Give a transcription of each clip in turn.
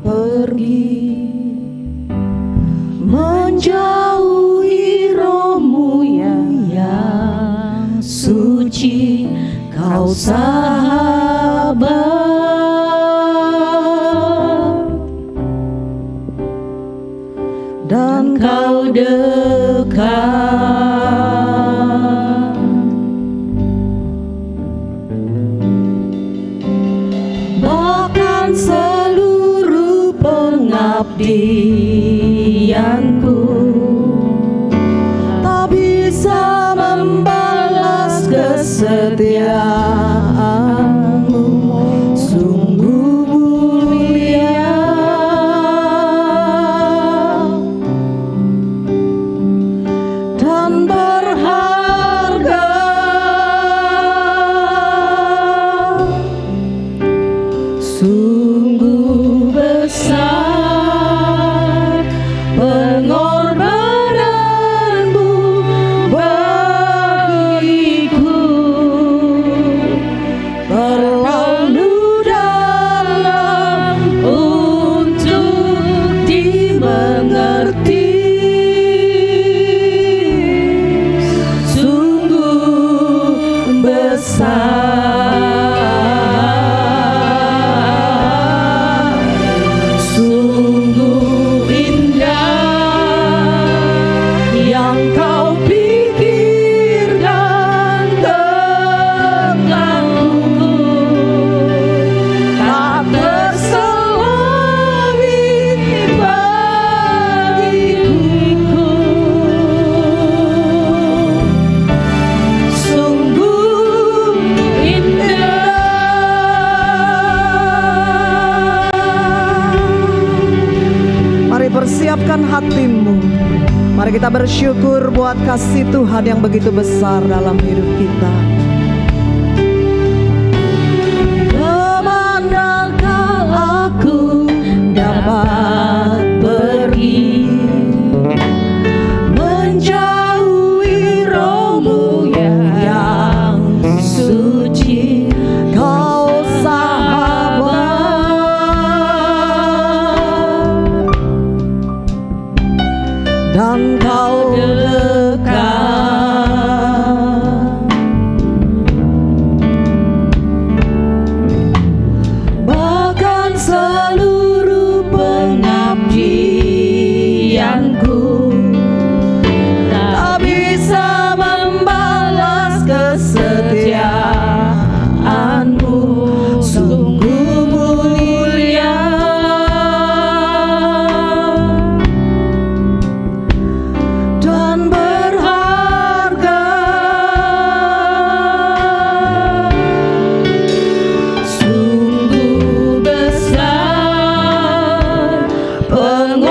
pergi, menjauhi rohmu yang suci, kau sahabat, dan kau dekat. Bahkan seluruh pengabdianku tak bisa membalas kesetiaanmu. Sungguh mulia dan berharga, sungguh besar pengorbananmu bagiku, terlalu dalam untuk dimengerti. Sungguh besar, sungguh indah yang kau pikirkan tentangku, tak terselami bagiku. Sungguh indah. Mari persiapkan hatimu. Mari kita bersyukur buat kasih Tuhan yang begitu besar dalam hidup kita. Kemanakah aku dapat pergi, menjauhi rohmu yang suci, kau sahabat, dan kau dekat. Bahkan seluruh pengabdianku tak bisa membalas kesetiaanmu. Sungguh mulia dan berharga, sungguh besar pengorbananmu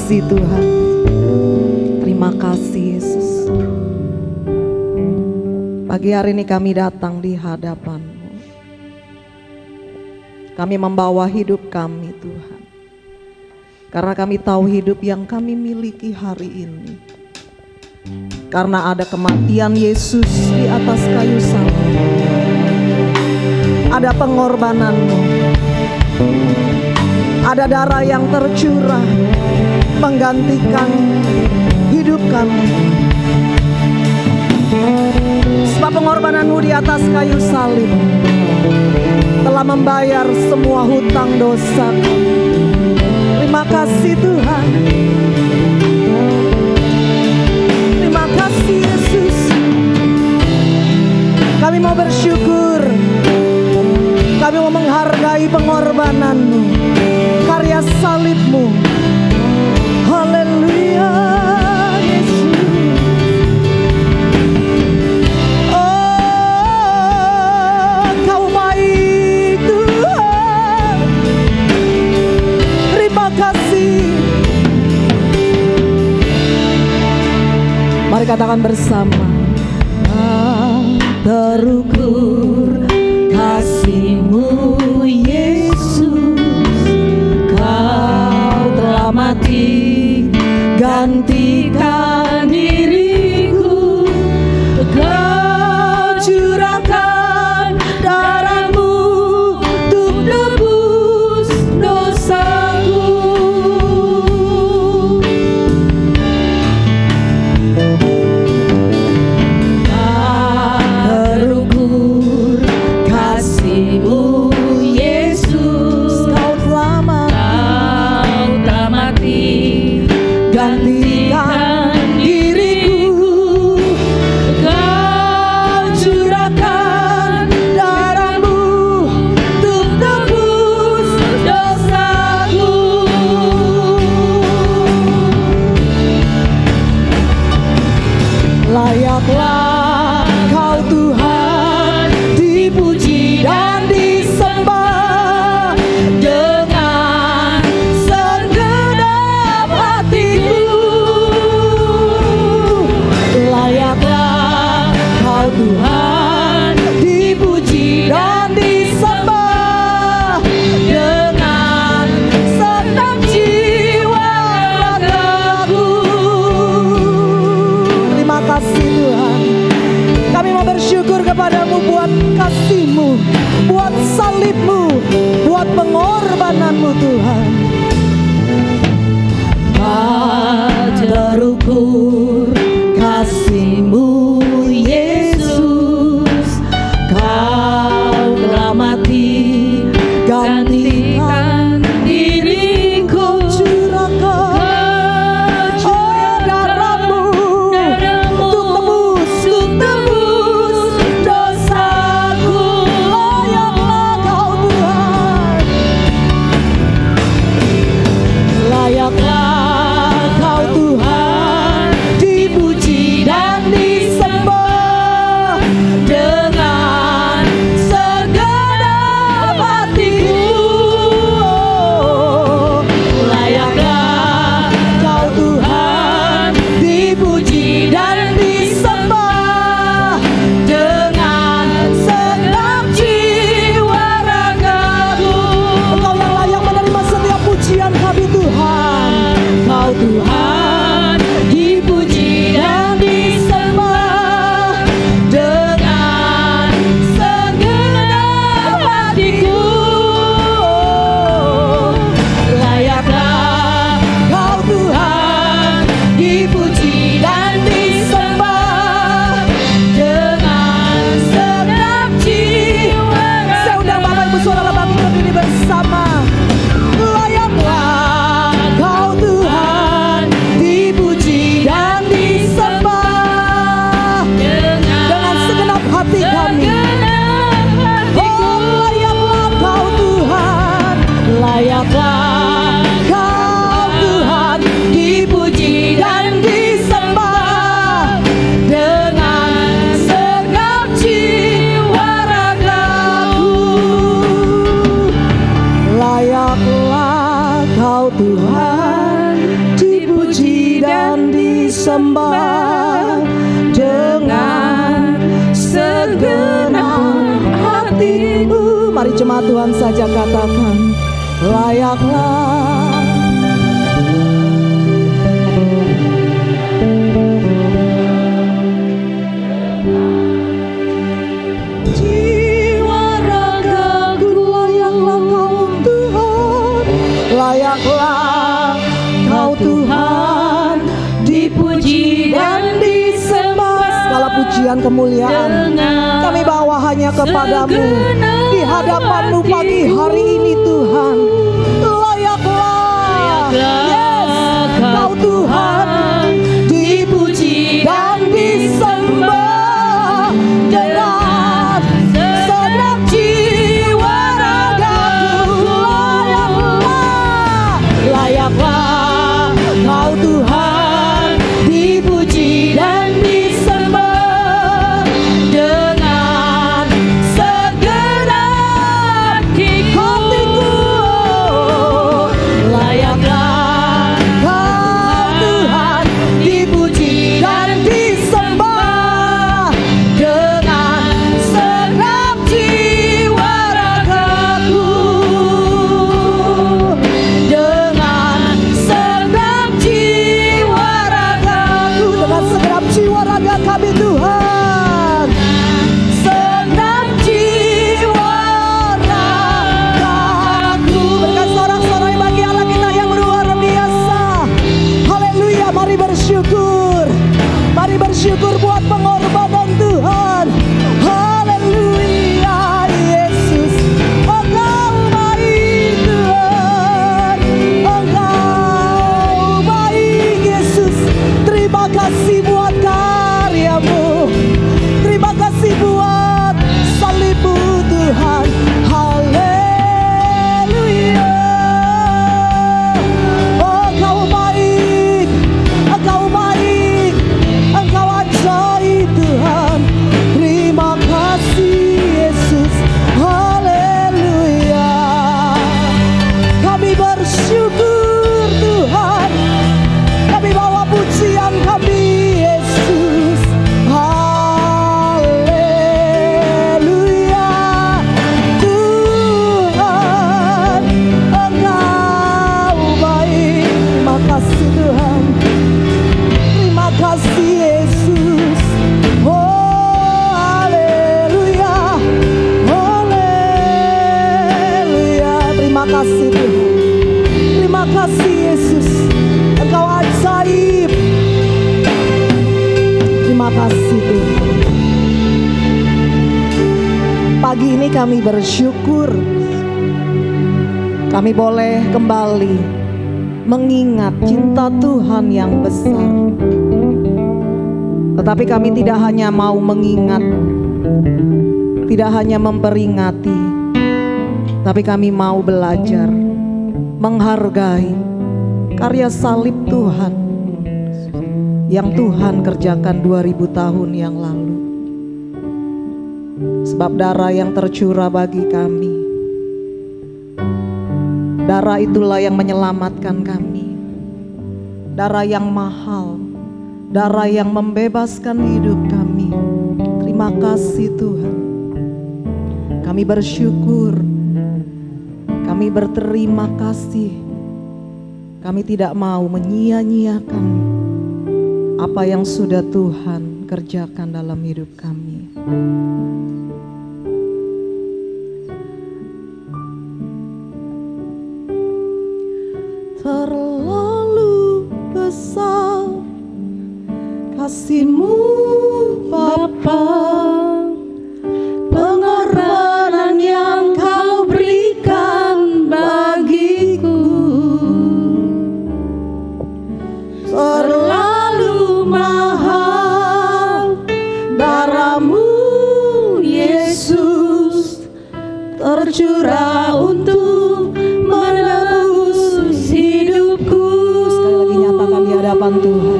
kasih Tuhan. Terima kasih Yesus. Pagi hari ini kami datang di hadapan-Mu. Kami membawa hidup kami Tuhan. Karena kami tahu hidup yang kami miliki hari ini. Karena ada kematian Yesus di atas kayu salib. Ada pengorbanan-Mu. Ada darah yang tercurah menggantikan hidup kami. Sebab pengorbanan-Mu di atas kayu salib telah membayar semua hutang dosa kami. Terima kasih Tuhan. Terima kasih Yesus. Kami mau bersyukur. Kami mau menghargai pengorbanan-Mu, karya salib-Mu. Haleluya Yesus. Oh, Kau baik Tuhan. Terima kasih. Mari katakan bersama. Terukur kasih-Mu Yesus, Kau telah mati gantikan diriku. Kau curahkan darah-Mu untuk nebus dosaku. Terukur kasih-Mu Yesus, Kau telah mati gantikan diriku. Kau curahkan darah-Mu untuk tebus dosaku. Layaklah Kau Tuhan dipuji dan disembah dengan segenap hatiku. Layaklah Kau Tuhan dipuji dan disembah dengan segenap jiwa ragaku. Terima kasih Tuhan. Jemaat Tuhan saja katakan, layaklah. Jiwa ragaku, layaklah Kau Tuhan, layaklah Kau Tuhan, dipuji dan disembah. Segala pujian kemuliaan kami bawa hanya kepadamu, di hadapan-Mu pagi hari ini Tuhan. Layaklah, yes, Kau Tuhan, dipuji dan disembah dengan segenap jiwa ragaku. Layaklah, layaklah Kau Tuhan, dipuji dan disembah dengan segenap hatiku. Layaklah Kau Tuhan, dipuji dan disembah dengan segenap jiwa ragaku. Dengan segenap jiwa ragaku, dengan segenap jiwa raga kami Tuhan. Segenap jiwa ragaku. Berikan sorak-sorai bagi Allah kita yang luar biasa. Haleluya, mari bersyukur. Mari bersyukur buat pengorbanan Tuhan. Haleluya, Yesus, Engkau baik Tuhan. Engkau baik Yesus. Terima kasih buat karya-Mu. Terima kasih buat salib-Mu Tuhan. Haleluya. Oh, Engkau baik, Engkau baik, Engkau ajaib Tuhan. Terima kasih Yesus. Haleluya. Kami bersyukur Tuhan. Kami bawa pujian kami Yesus. Haleluya. Tuhan, Engkau baik. Terima kasih Tuhan. Terima kasih Yesus. Oh, haleluya. Haleluya. Terima kasih Tuhan. Terima kasih Yesus. Engkau ajaib. Terima kasih Tuhan. Pagi ini kami bersyukur kami boleh kembali mengingat cinta Tuhan yang besar. Tetapi kami tidak hanya mau mengingat, tidak hanya memperingati, tapi kami mau belajar menghargai karya salib Tuhan yang Tuhan kerjakan 2000 tahun yang lalu. Sebab darah yang tercurah bagi kami, darah itulah yang menyelamatkan kami. Darah yang mahal, darah yang membebaskan hidup kami. Terima kasih Tuhan. Kami bersyukur, kami berterima kasih. Kami tidak mau menyia-nyiakan apa yang sudah Tuhan kerjakan dalam hidup kami. Terlalu besar kasih-Mu Bapa, pengorbanan yang Kau berikan bagiku. Terlalu mahal darah-Mu Yesus, tercurah untuk menebus hidupku. Sekali lagi nyatakan di hadapan Tuhan.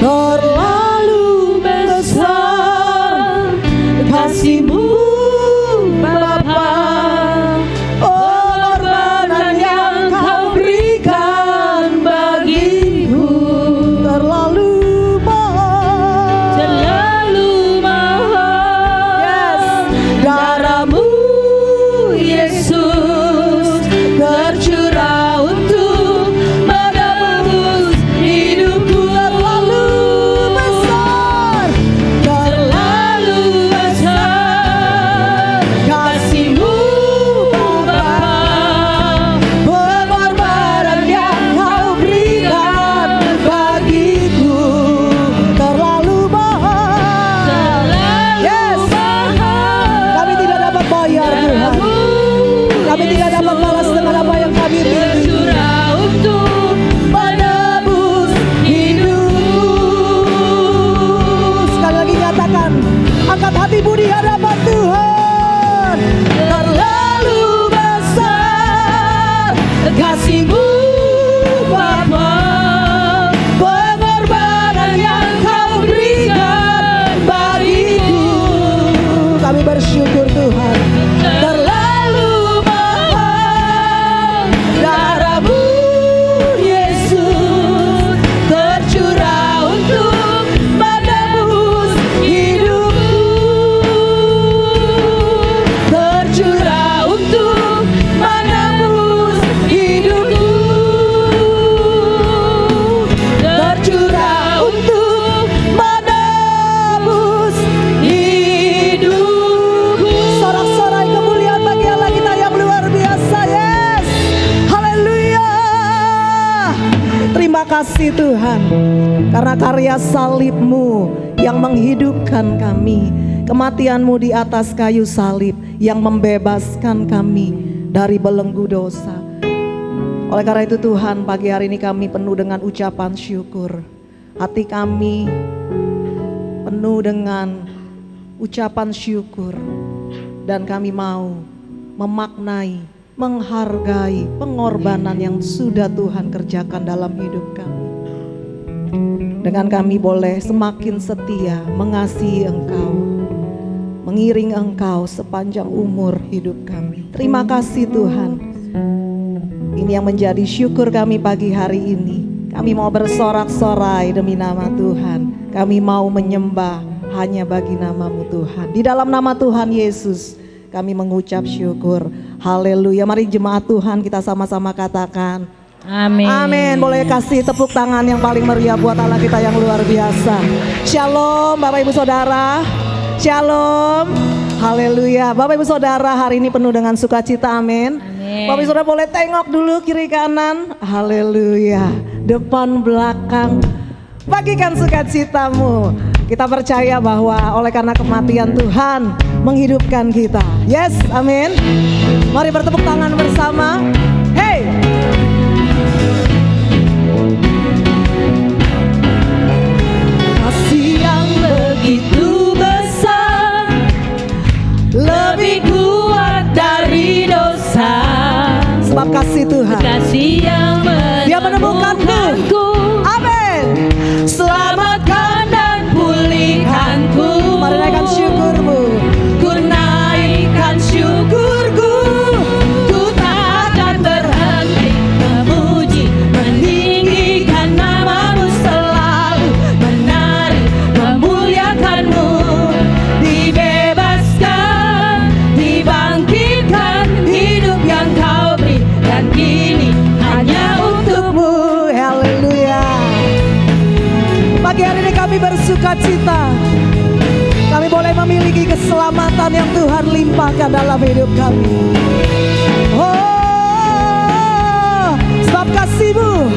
Terlalu besar kasih-Mu Bapa, pengorbanan yang Kau berikan bagiku. Terlalu mahal, yes, darah-Mu kasih Tuhan, karena karya salib-Mu yang menghidupkan kami, kematian-Mu di atas kayu salib yang membebaskan kami dari belenggu dosa. Oleh karena itu Tuhan, pagi hari ini kami penuh dengan ucapan syukur. Hati kami penuh dengan ucapan syukur, dan kami mau memaknai, menghargai pengorbanan yang sudah Tuhan kerjakan dalam hidup kami. Dengan kami boleh semakin setia mengasihi Engkau, mengiring Engkau sepanjang umur hidup kami. Terima kasih Tuhan. Ini yang menjadi syukur kami pagi hari ini. Kami mau bersorak-sorai demi nama Tuhan. Kami mau menyembah hanya bagi nama-Mu Tuhan. Di dalam nama Tuhan Yesus kami mengucap syukur. Haleluya. Mari jemaat Tuhan kita sama-sama katakan amin. Amin. Boleh kasih tepuk tangan yang paling meriah buat Allah kita yang luar biasa. Shalom Bapak Ibu Saudara. Shalom. Haleluya. Bapak Ibu Saudara, hari ini penuh dengan sukacita. Amin. Bapak Ibu Saudara boleh tengok dulu kiri kanan. Haleluya. Depan belakang. Bagikan sukacitamu. Kita percaya bahwa oleh karena kematian Tuhan menghidupkan kita. Yes, amin. Mari bertepuk tangan bersama. Hey. Kasih yang begitu besar, lebih kuat dari dosa. Sebab kasih Tuhan, kasih yang Dia menemukanku. Amin. Selamatkan dan pulihkanku. Mari naikkan syukurmu. Ku naikkan syukurku. Ku tak akan berhenti memuji, meninggikan nama-Mu selalu, menari, memuliakan-Mu. Dibebaskan, dibangkitkan, hidup yang Kau beri, dan kini hanya untuk-Mu. Haleluya. Pagi hari ini kami bersukacita. Kami boleh memiliki keselamatan yang Tuhan limpahkan dalam hidup kami. Oh, sebab kasih-Mu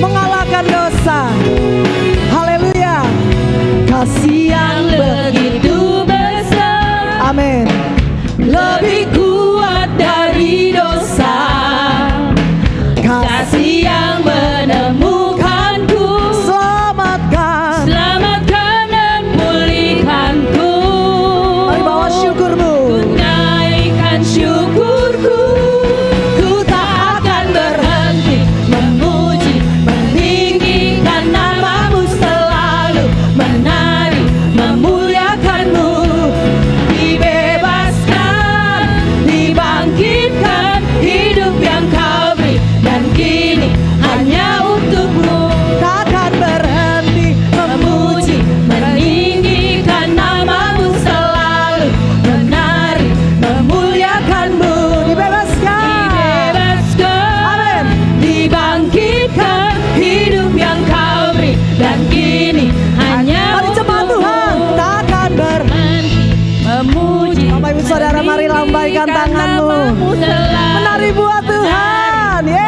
mengalahkan dosa. Haleluya. Kasih yang begitu besar. Amin. Lebih kuat dari dosa. Kasih yang menemukanku. Selamatkan dan pulihkanku. Mari bawa syukurmu. Ku naikkan syukurku. Ku tak akan berhenti memuji, meninggikan nama-Mu selalu, menari, memuliakan-Mu. Dibebaskan, dibangkitkan, hidup yang Kau beri, dan kini hanya untuk-Mu. Takkan berhenti memuji, meninggikan nama-Mu selalu, menari, memuliakan-Mu. Dibebaskan, amin. Dibangkitkan, hidup yang Kau beri, dan kini hanya untuk-Mu. Takkan berhenti memuji. Bapak Ibu Saudara, mari lambaikan tanganmu, menari buat Tuhan. Yes.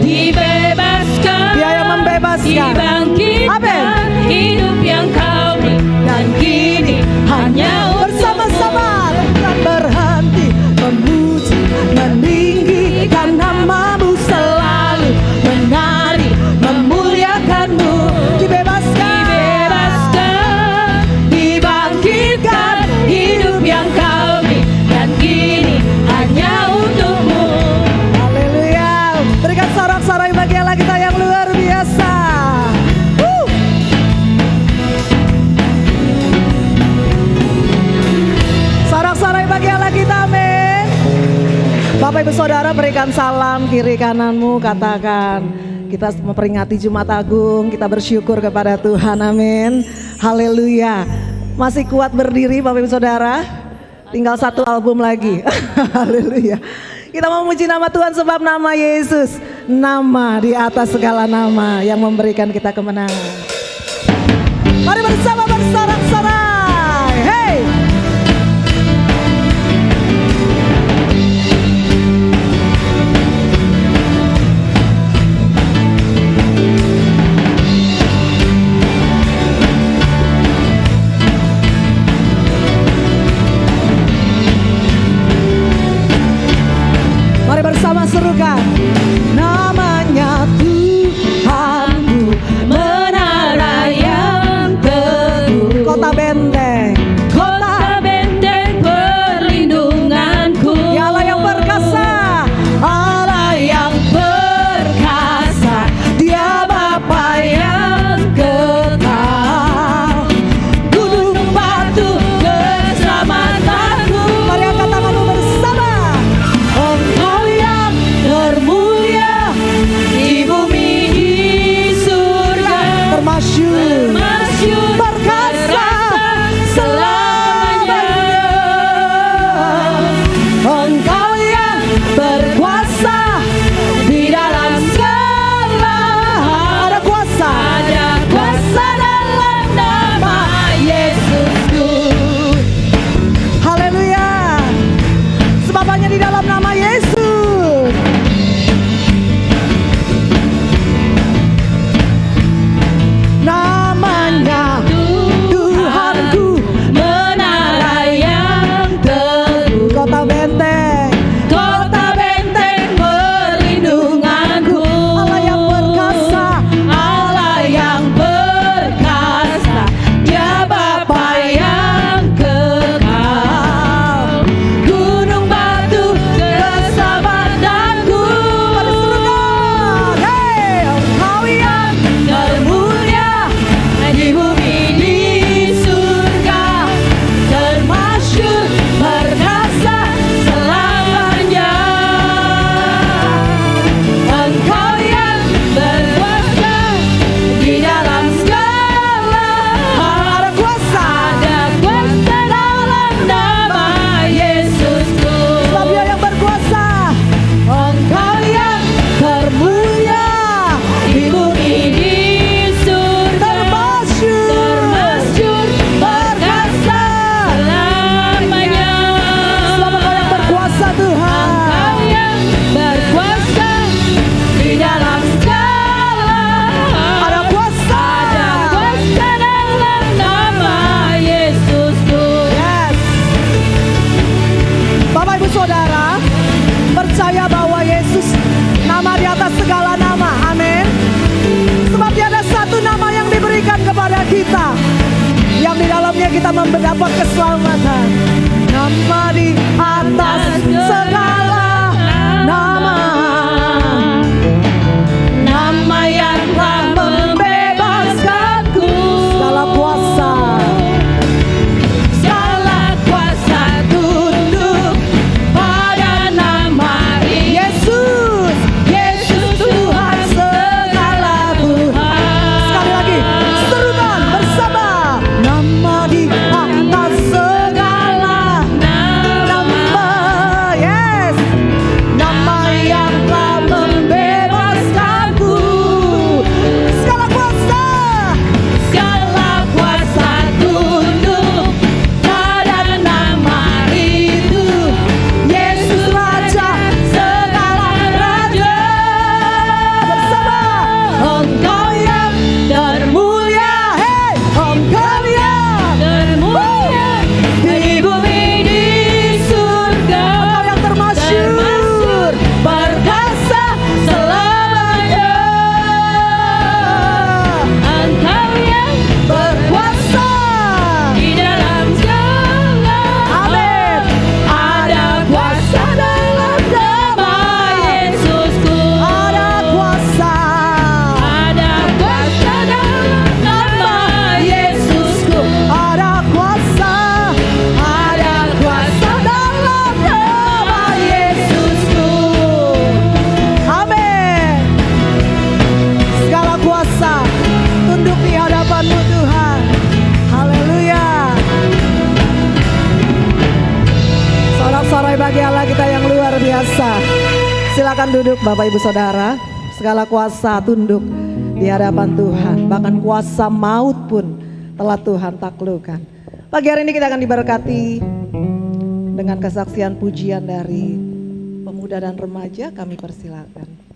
Dibebaskan, Dia yang membebaskan, dibangkitkan, hidup yang Kau beri, dan kini hanya bersama-sama dan berhenti memuji, meninggikan nama-Mu selalu, menari, memuliakan-Mu. Dibebaskan, dibangkitkan, hidup yang Kau beri, dan kini hanya untuk-Mu. Haleluya. Berikan sorak-sorai bagi Allah kita yang luar biasa. Sorak-sorai bagi Allah kita, amin. Bapak Ibu Saudara, berikan salam kiri kananmu, katakan kita memperingati Jumat Agung, kita bersyukur kepada Tuhan, amin. Haleluya. Masih kuat berdiri Bapak Ibu Saudara? Tinggal satu album lagi. Haleluya. Kita mau memuji nama Tuhan sebab nama Yesus, nama di atas segala nama yang memberikan kita kemenangan. Mari bersama bersorak-sorai. Hey. kepada kita, yang di dalamnya kita mendapat keselamatan. Nama di atas segala nama, nama yang telah membebaskanku. Segala kuasa, segala kuasa tunduk pada nama Yesus. Yesus Tuhan segala Tuhan. Sekali lagi, serukan bersama. Nama di atas segala nama, yes. Nama yang telah membebaskanku. Segala kuasa, segala kuasa tunduk pada nama itu. Yesus Raja segala raja. Bersama. Engkau yang termulia, hey, Engkau yang termulia di bumi di surga. Engkau yang termasyur, perkasa selamanya. Engkau yang berkuasa di dalam segala. Amin. Ada kuasa dalam nama Yesusku. Ada kuasa. Ada kuasa dalam nama Yesusku. Ada kuasa. Ada kuasa dalam nama Yesusku. Amin. Segala kuasa tunduk di hadapan-Mu Tuhan. Haleluya. Sorak-sorai bagi Allah kita yang luar biasa. Silakan duduk Bapak Ibu Saudara. Segala kuasa tunduk di hadapan Tuhan. Bahkan kuasa maut pun telah Tuhan taklukkan. Pagi hari ini kita akan diberkati dengan kesaksian pujian dari pemuda dan remaja. Kami persilakan.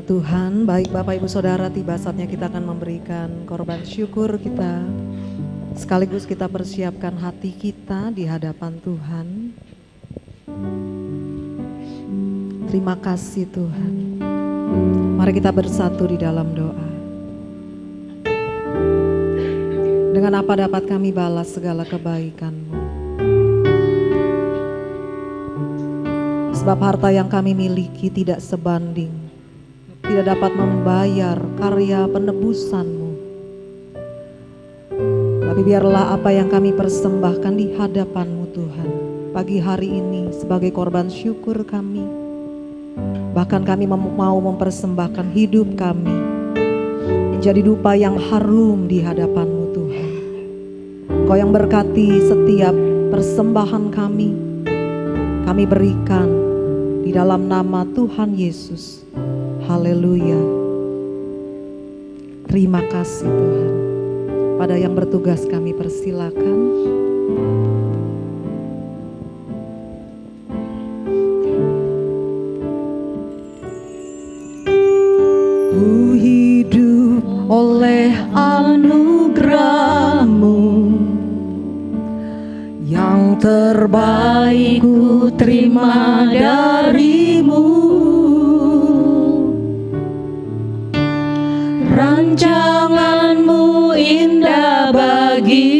Tuhan, baik Bapak Ibu Saudara, tiba saatnya kita akan memberikan korban syukur kita. Sekaligus kita persiapkan hati kita di hadapan Tuhan. Terima kasih Tuhan. Mari kita bersatu di dalam doa. Dengan apa dapat kami balas segala kebaikan-Mu? Sebab harta yang kami miliki tidak sebanding, tidak dapat membayar karya penebusan-Mu. Tapi biarlah apa yang kami persembahkan di hadapan-Mu Tuhan, pagi hari ini sebagai korban syukur kami. Bahkan kami mau mempersembahkan hidup kami menjadi dupa yang harum di hadapan-Mu Tuhan. Kau yang berkati setiap persembahan kami berikan di dalam nama Tuhan Yesus. Haleluya. Terima kasih Tuhan. Pada yang bertugas kami persilakan. Ku hidup oleh anugerah-Mu, yang terbaik ku terima dari-Mu. Rancangan-Mu indah bagiku,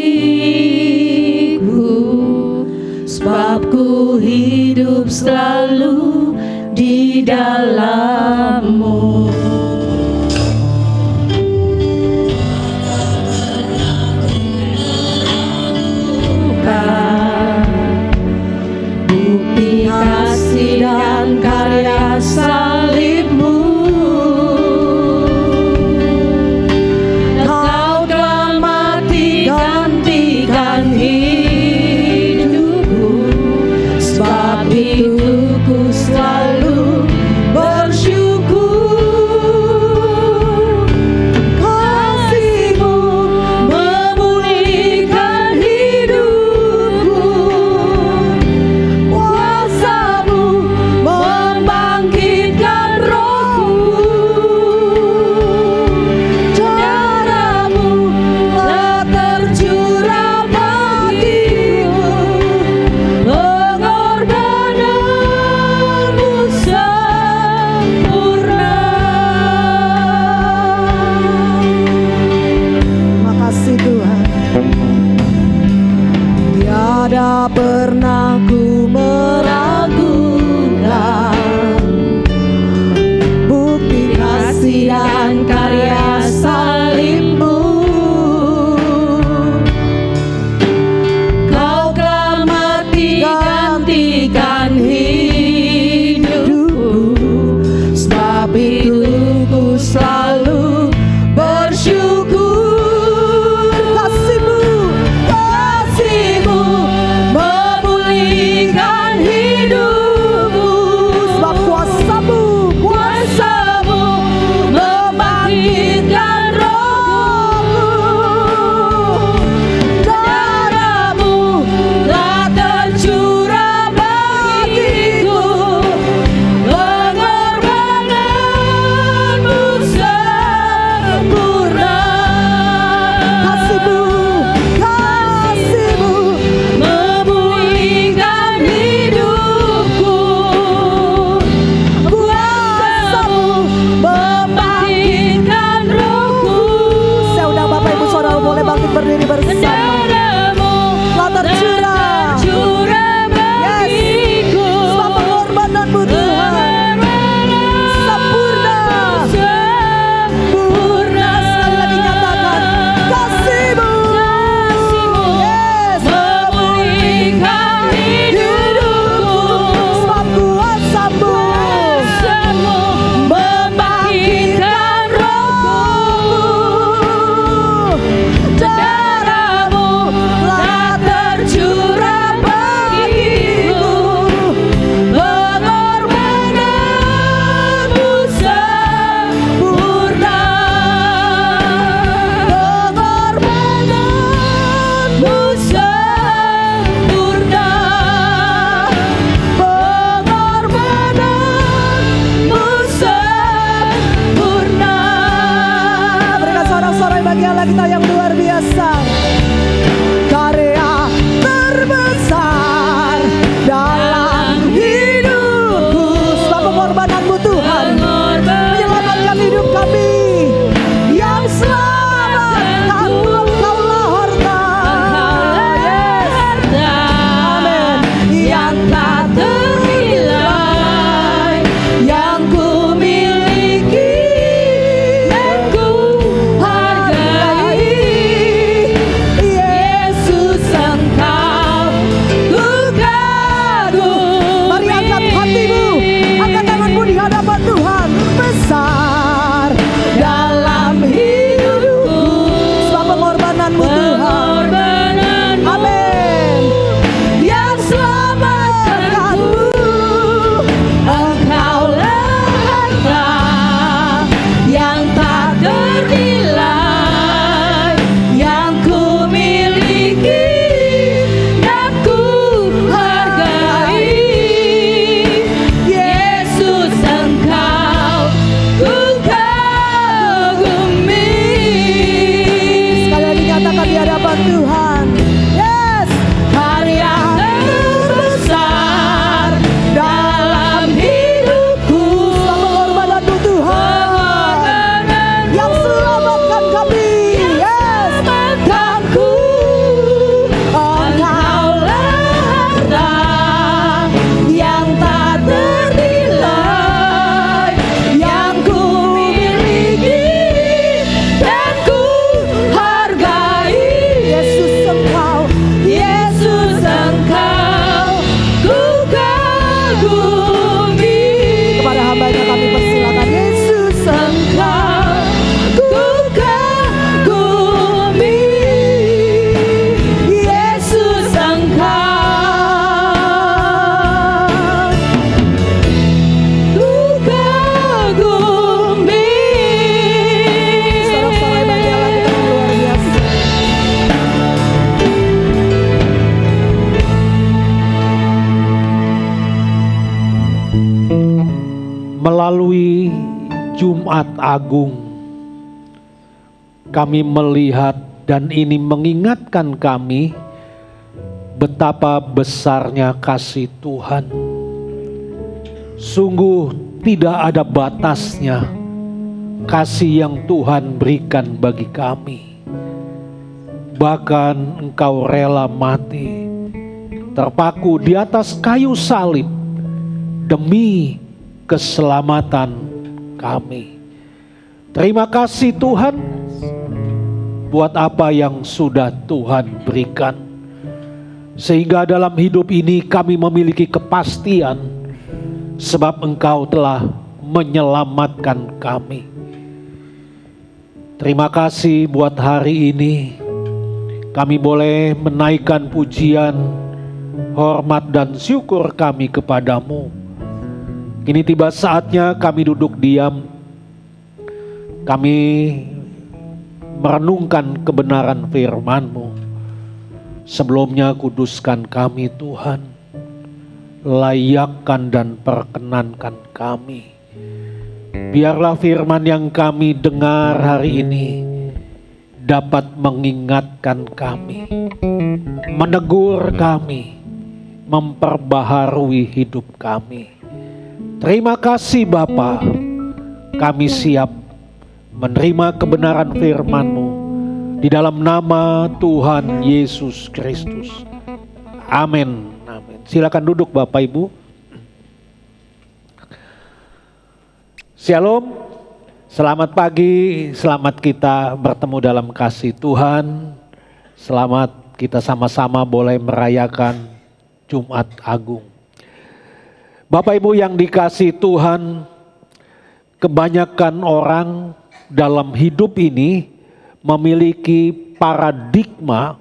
sebab ku hidup selalu di dalam-Mu. Bukti kasih dan karya salib-Mu, hidupku, sebab itu Kepada hambanya kami persilakan. Yesus Engkau ku kagumi, Yesus Engkau ku kagumi. Sorak-sorai bagi Allah kita yang luar biasa. Melalui Jumat Agung, kami melihat dan ini mengingatkan kami betapa besarnya kasih Tuhan. Sungguh tidak ada batasnya kasih yang Tuhan berikan bagi kami. Bahkan Engkau rela mati, terpaku di atas kayu salib demi keselamatan kami. Terima kasih Tuhan buat apa yang sudah Tuhan berikan. Sehingga dalam hidup ini kami memiliki kepastian sebab Engkau telah menyelamatkan kami. Terima kasih buat hari ini kami boleh menaikkan pujian, hormat dan syukur kami kepadamu. Kini tiba saatnya kami duduk diam. Kami merenungkan kebenaran firman-Mu. Sebelumnya kuduskan kami Tuhan. Layakkan dan perkenankan kami. Biarlah firman yang kami dengar hari ini dapat mengingatkan kami, menegur kami, memperbaharui hidup kami. Terima kasih Bapa, kami siap menerima kebenaran firman-Mu di dalam nama Tuhan Yesus Kristus. Amin. Amin. Silakan duduk Bapak Ibu. Shalom. Selamat pagi, selamat kita bertemu dalam kasih Tuhan. Selamat kita sama-sama boleh merayakan Jumat Agung. Bapak Ibu yang dikasihi Tuhan, kebanyakan orang dalam hidup ini memiliki paradigma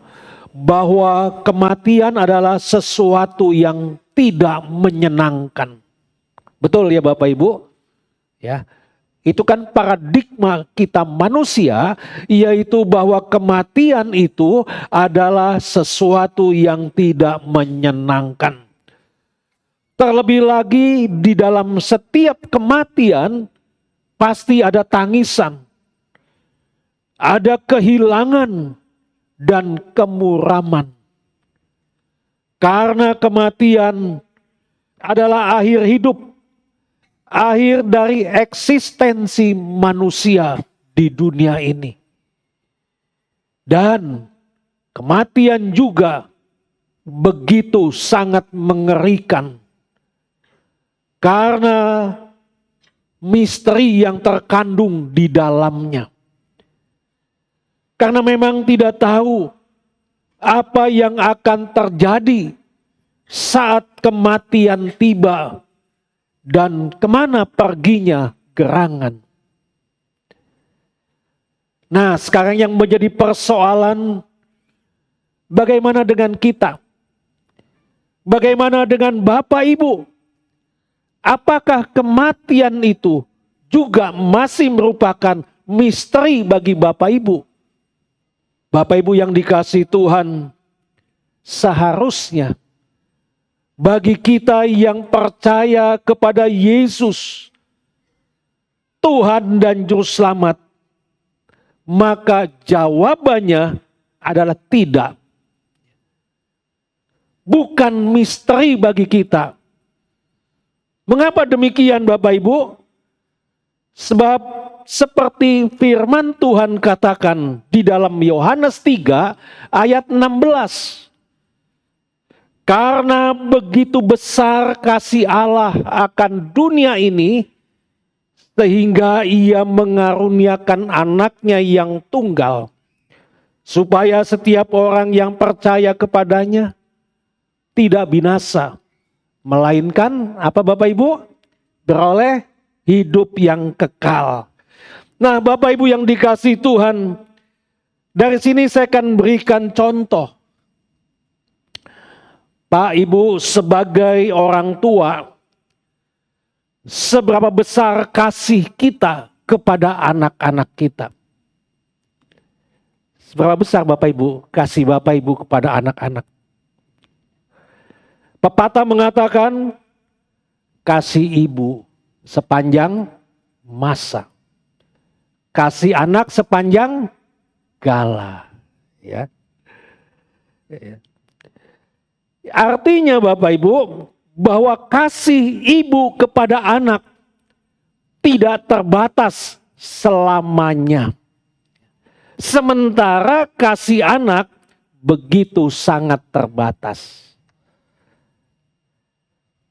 bahwa kematian adalah sesuatu yang tidak menyenangkan. Betul ya Bapak Ibu? Ya. Itu kan paradigma kita manusia, yaitu bahwa kematian itu adalah sesuatu yang tidak menyenangkan. Terlebih lagi di dalam setiap kematian pasti ada tangisan, ada kehilangan dan kemuraman. Karena kematian adalah akhir hidup, akhir dari eksistensi manusia di dunia ini. Dan kematian juga begitu sangat mengerikan. Karena misteri yang terkandung di dalamnya. Karena memang tidak tahu apa yang akan terjadi saat kematian tiba dan kemana perginya gerangan. Nah, sekarang yang menjadi persoalan, bagaimana dengan kita? Bagaimana dengan Bapak Ibu? Apakah kematian itu juga masih merupakan misteri bagi Bapak Ibu? Bapak Ibu yang dikasihi Tuhan, seharusnya bagi kita yang percaya kepada Yesus, Tuhan dan Juru Selamat, maka jawabannya adalah tidak. Bukan misteri bagi kita. Mengapa demikian Bapak Ibu? Sebab seperti firman Tuhan katakan di dalam Yohanes 3 ayat 16. Karena begitu besar kasih Allah akan dunia ini, sehingga ia mengaruniakan anaknya yang tunggal, supaya setiap orang yang percaya kepadanya tidak binasa, melainkan apa Bapak Ibu? Beroleh hidup yang kekal. Nah, Bapak Ibu yang dikasihi Tuhan, dari sini saya akan berikan contoh. Pak Ibu sebagai orang tua, seberapa besar kasih kita kepada anak-anak kita? Seberapa besar Bapak Ibu kasih Bapak Ibu kepada anak-anak? Pepatah mengatakan kasih ibu sepanjang masa, kasih anak sepanjang gala. Ya. Artinya Bapak Ibu bahwa kasih ibu kepada anak tidak terbatas selamanya. Sementara kasih anak begitu sangat terbatas.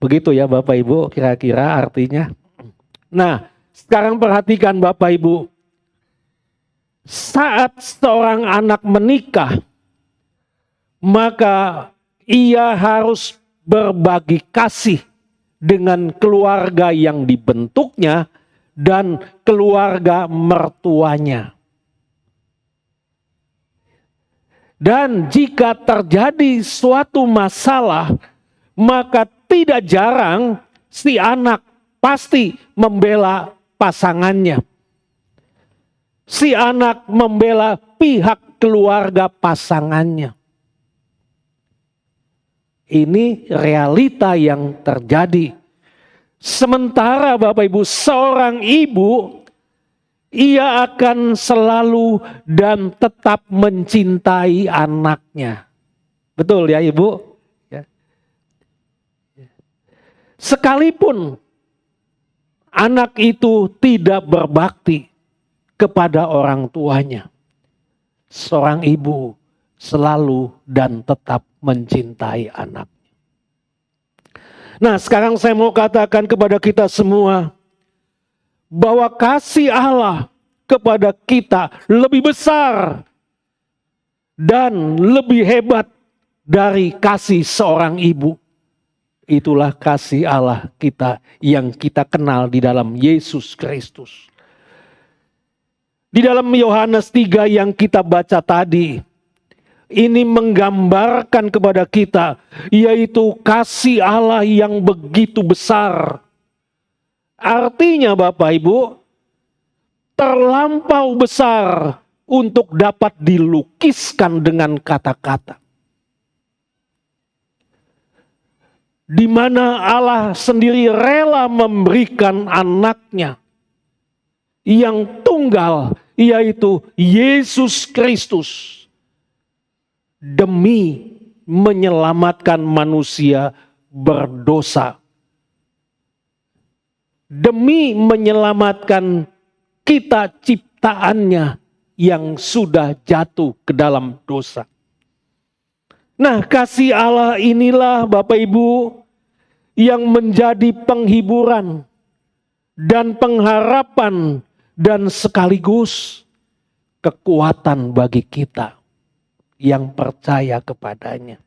Begitu ya Bapak Ibu kira-kira artinya. Nah, sekarang perhatikan Bapak Ibu. Saat seorang anak menikah, maka ia harus berbagi kasih dengan keluarga yang dibentuknya dan keluarga mertuanya. Dan jika terjadi suatu masalah, maka tidak jarang si anak pasti membela pasangannya. Si anak membela pihak keluarga pasangannya. Ini realita yang terjadi. Sementara Bapak Ibu, seorang ibu, ia akan selalu dan tetap mencintai anaknya. Betul ya Ibu? Ya. Sekalipun anak itu tidak berbakti kepada orang tuanya, seorang ibu selalu dan tetap mencintai anaknya. Nah, sekarang saya mau katakan kepada kita semua bahwa kasih Allah kepada kita lebih besar dan lebih hebat dari kasih seorang ibu. Itulah kasih Allah kita yang kita kenal di dalam Yesus Kristus. Di dalam Yohanes 3 yang kita baca tadi, ini menggambarkan kepada kita, yaitu kasih Allah yang begitu besar. Artinya Bapak Ibu, terlampau besar untuk dapat dilukiskan dengan kata-kata. Di mana Allah sendiri rela memberikan anaknya yang tunggal, yaitu Yesus Kristus, demi menyelamatkan manusia berdosa. Demi menyelamatkan kita ciptaannya yang sudah jatuh ke dalam dosa. Nah, kasih Allah inilah Bapak Ibu yang menjadi penghiburan dan pengharapan dan sekaligus kekuatan bagi kita yang percaya kepadanya.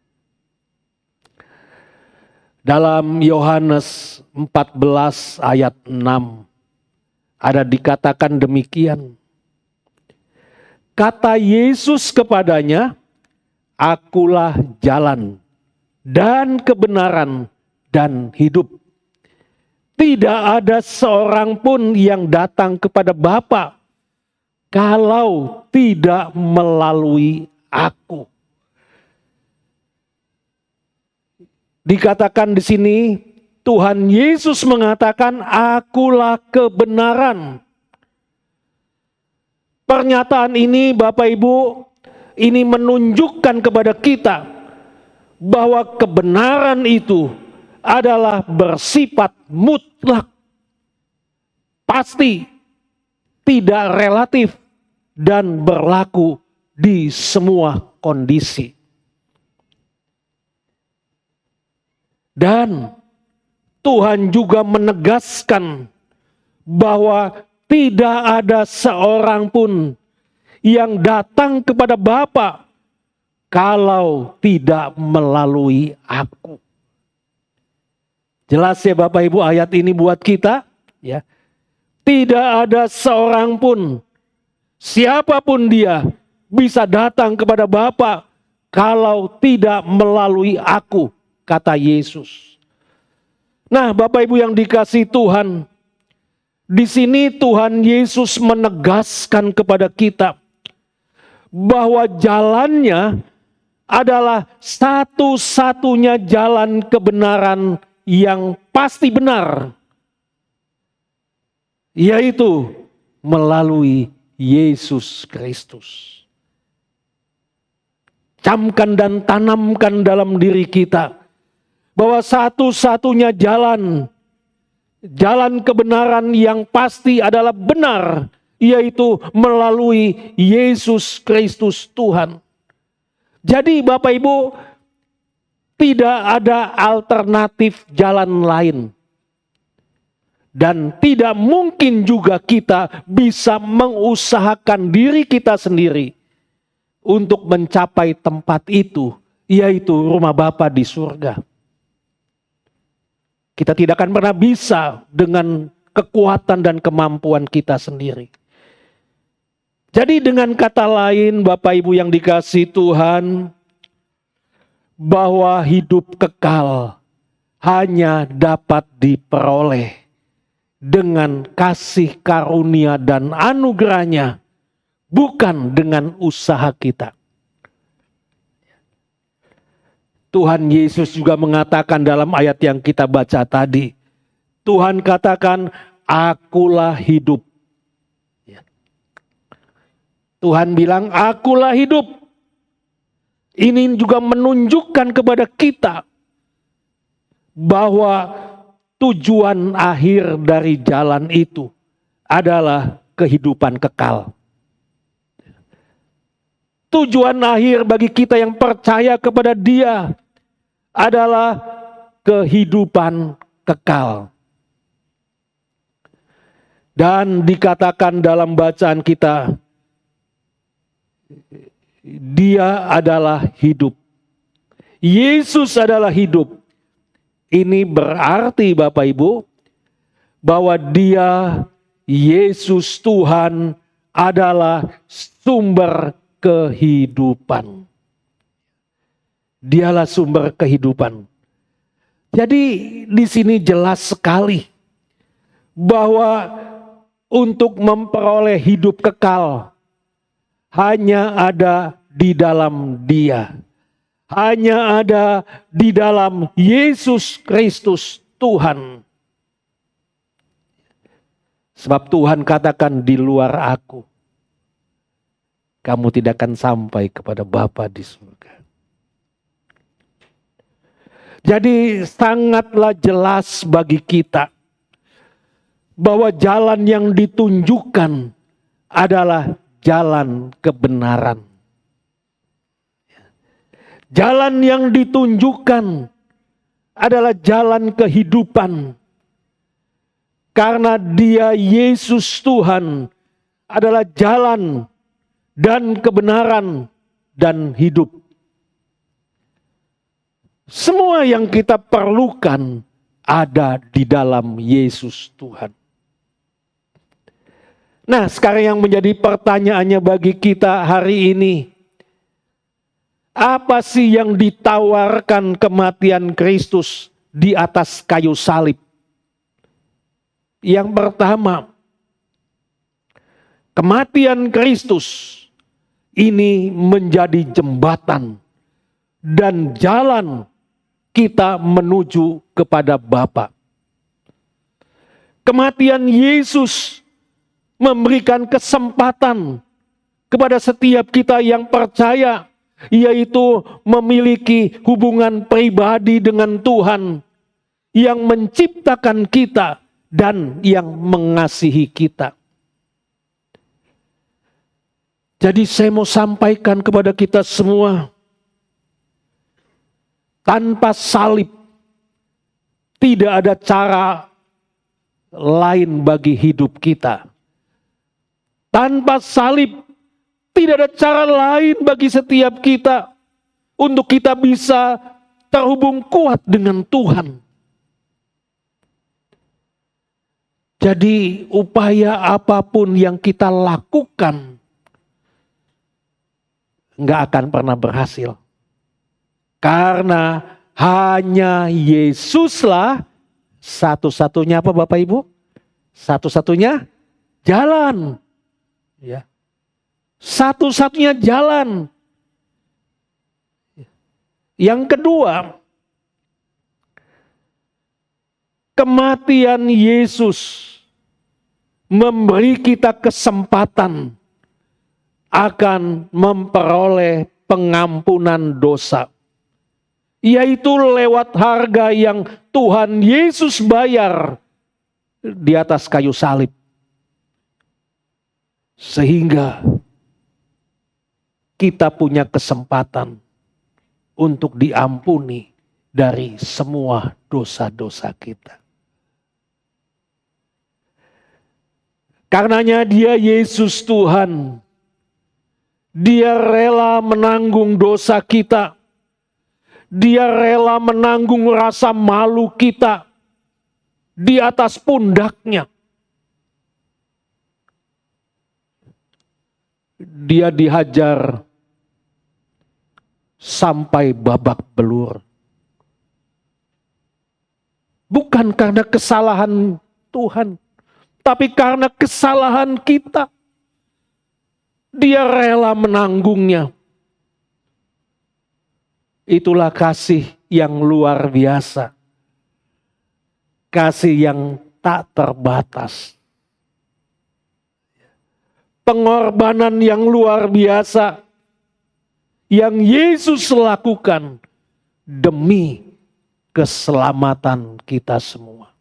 Dalam Yohanes 14 ayat 6 ada dikatakan demikian. Kata Yesus kepadanya, "Akulah jalan dan kebenaran dan hidup. Tidak ada seorang pun yang datang kepada Bapa kalau tidak melalui Aku." Dikatakan di sini Tuhan Yesus mengatakan, "Akulah kebenaran." Pernyataan ini Bapak Ibu, ini menunjukkan kepada kita bahwa kebenaran itu adalah bersifat mutlak, pasti, tidak relatif, dan berlaku di semua kondisi. Dan Tuhan juga menegaskan bahwa tidak ada seorang pun yang datang kepada Bapa kalau tidak melalui Aku. Jelas ya Bapak Ibu ayat ini buat kita, ya. Tidak ada seorang pun, siapapun dia, bisa datang kepada Bapa kalau tidak melalui aku, kata Yesus. Nah, Bapak Ibu yang dikasihi Tuhan, di sini Tuhan Yesus menegaskan kepada kita bahwa jalannya adalah satu-satunya jalan kebenaran yang pasti benar, yaitu melalui Yesus Kristus. Camkan dan tanamkan dalam diri kita bahwa satu-satunya jalan kebenaran yang pasti adalah benar, yaitu melalui Yesus Kristus Tuhan. Jadi Bapak Ibu, tidak ada alternatif jalan lain. Dan tidak mungkin juga kita bisa mengusahakan diri kita sendiri untuk mencapai tempat itu, yaitu rumah Bapa di surga. Kita tidak akan pernah bisa dengan kekuatan dan kemampuan kita sendiri. Jadi dengan kata lain Bapak Ibu yang dikasihi Tuhan, bahwa hidup kekal hanya dapat diperoleh dengan kasih karunia dan anugerahnya, bukan dengan usaha kita. Tuhan Yesus juga mengatakan dalam ayat yang kita baca tadi, Tuhan katakan, akulah hidup. Tuhan bilang, akulah hidup. Ini juga menunjukkan kepada kita bahwa tujuan akhir dari jalan itu adalah kehidupan kekal. Tujuan akhir bagi kita yang percaya kepada Dia adalah kehidupan kekal. Dan dikatakan dalam bacaan kita, Dia adalah hidup. Yesus adalah hidup. Ini berarti Bapak Ibu, bahwa Dia, Yesus Tuhan, adalah sumber kehidupan. Dialah sumber kehidupan. Jadi di sini jelas sekali bahwa untuk memperoleh hidup kekal hanya ada di dalam Dia. Hanya ada di dalam Yesus Kristus Tuhan. Sebab Tuhan katakan, di luar aku, kamu tidak akan sampai kepada Bapa di surga. Jadi sangatlah jelas bagi kita bahwa jalan yang ditunjukkan adalah jalan kebenaran. Jalan yang ditunjukkan adalah jalan kehidupan. Karena Dia, Yesus Tuhan, adalah jalan dan kebenaran dan hidup. Semua yang kita perlukan ada di dalam Yesus Tuhan. Nah, sekarang yang menjadi pertanyaannya bagi kita hari ini, apa sih yang ditawarkan kematian Kristus di atas kayu salib? Yang pertama, kematian Kristus ini menjadi jembatan dan jalan kita menuju kepada Bapa. Kematian Yesus memberikan kesempatan kepada setiap kita yang percaya, yaitu memiliki hubungan pribadi dengan Tuhan yang menciptakan kita dan yang mengasihi kita. Jadi saya mau sampaikan kepada kita semua, tanpa salib tidak ada cara lain bagi hidup kita. Tanpa salib tidak ada cara lain bagi setiap kita untuk kita bisa terhubung kuat dengan Tuhan. Jadi upaya apapun yang kita lakukan nggak akan pernah berhasil. Karena hanya Yesuslah satu-satunya apa Bapak Ibu? Satu-satunya jalan. Ya. Satu-satunya jalan. Yang kedua, kematian Yesus memberi kita kesempatan akan memperoleh pengampunan dosa. Yaitu lewat harga yang Tuhan Yesus bayar di atas kayu salib. Sehingga kita punya kesempatan untuk diampuni dari semua dosa-dosa kita. Karenanya Dia Yesus Tuhan, Dia rela menanggung dosa kita. Dia rela menanggung rasa malu kita di atas pundaknya. Dia dihajar sampai babak belur. Bukan karena kesalahan Tuhan, tapi karena kesalahan kita. Dia rela menanggungnya. Itulah kasih yang luar biasa. Kasih yang tak terbatas. Pengorbanan yang luar biasa yang Yesus lakukan demi keselamatan kita semua.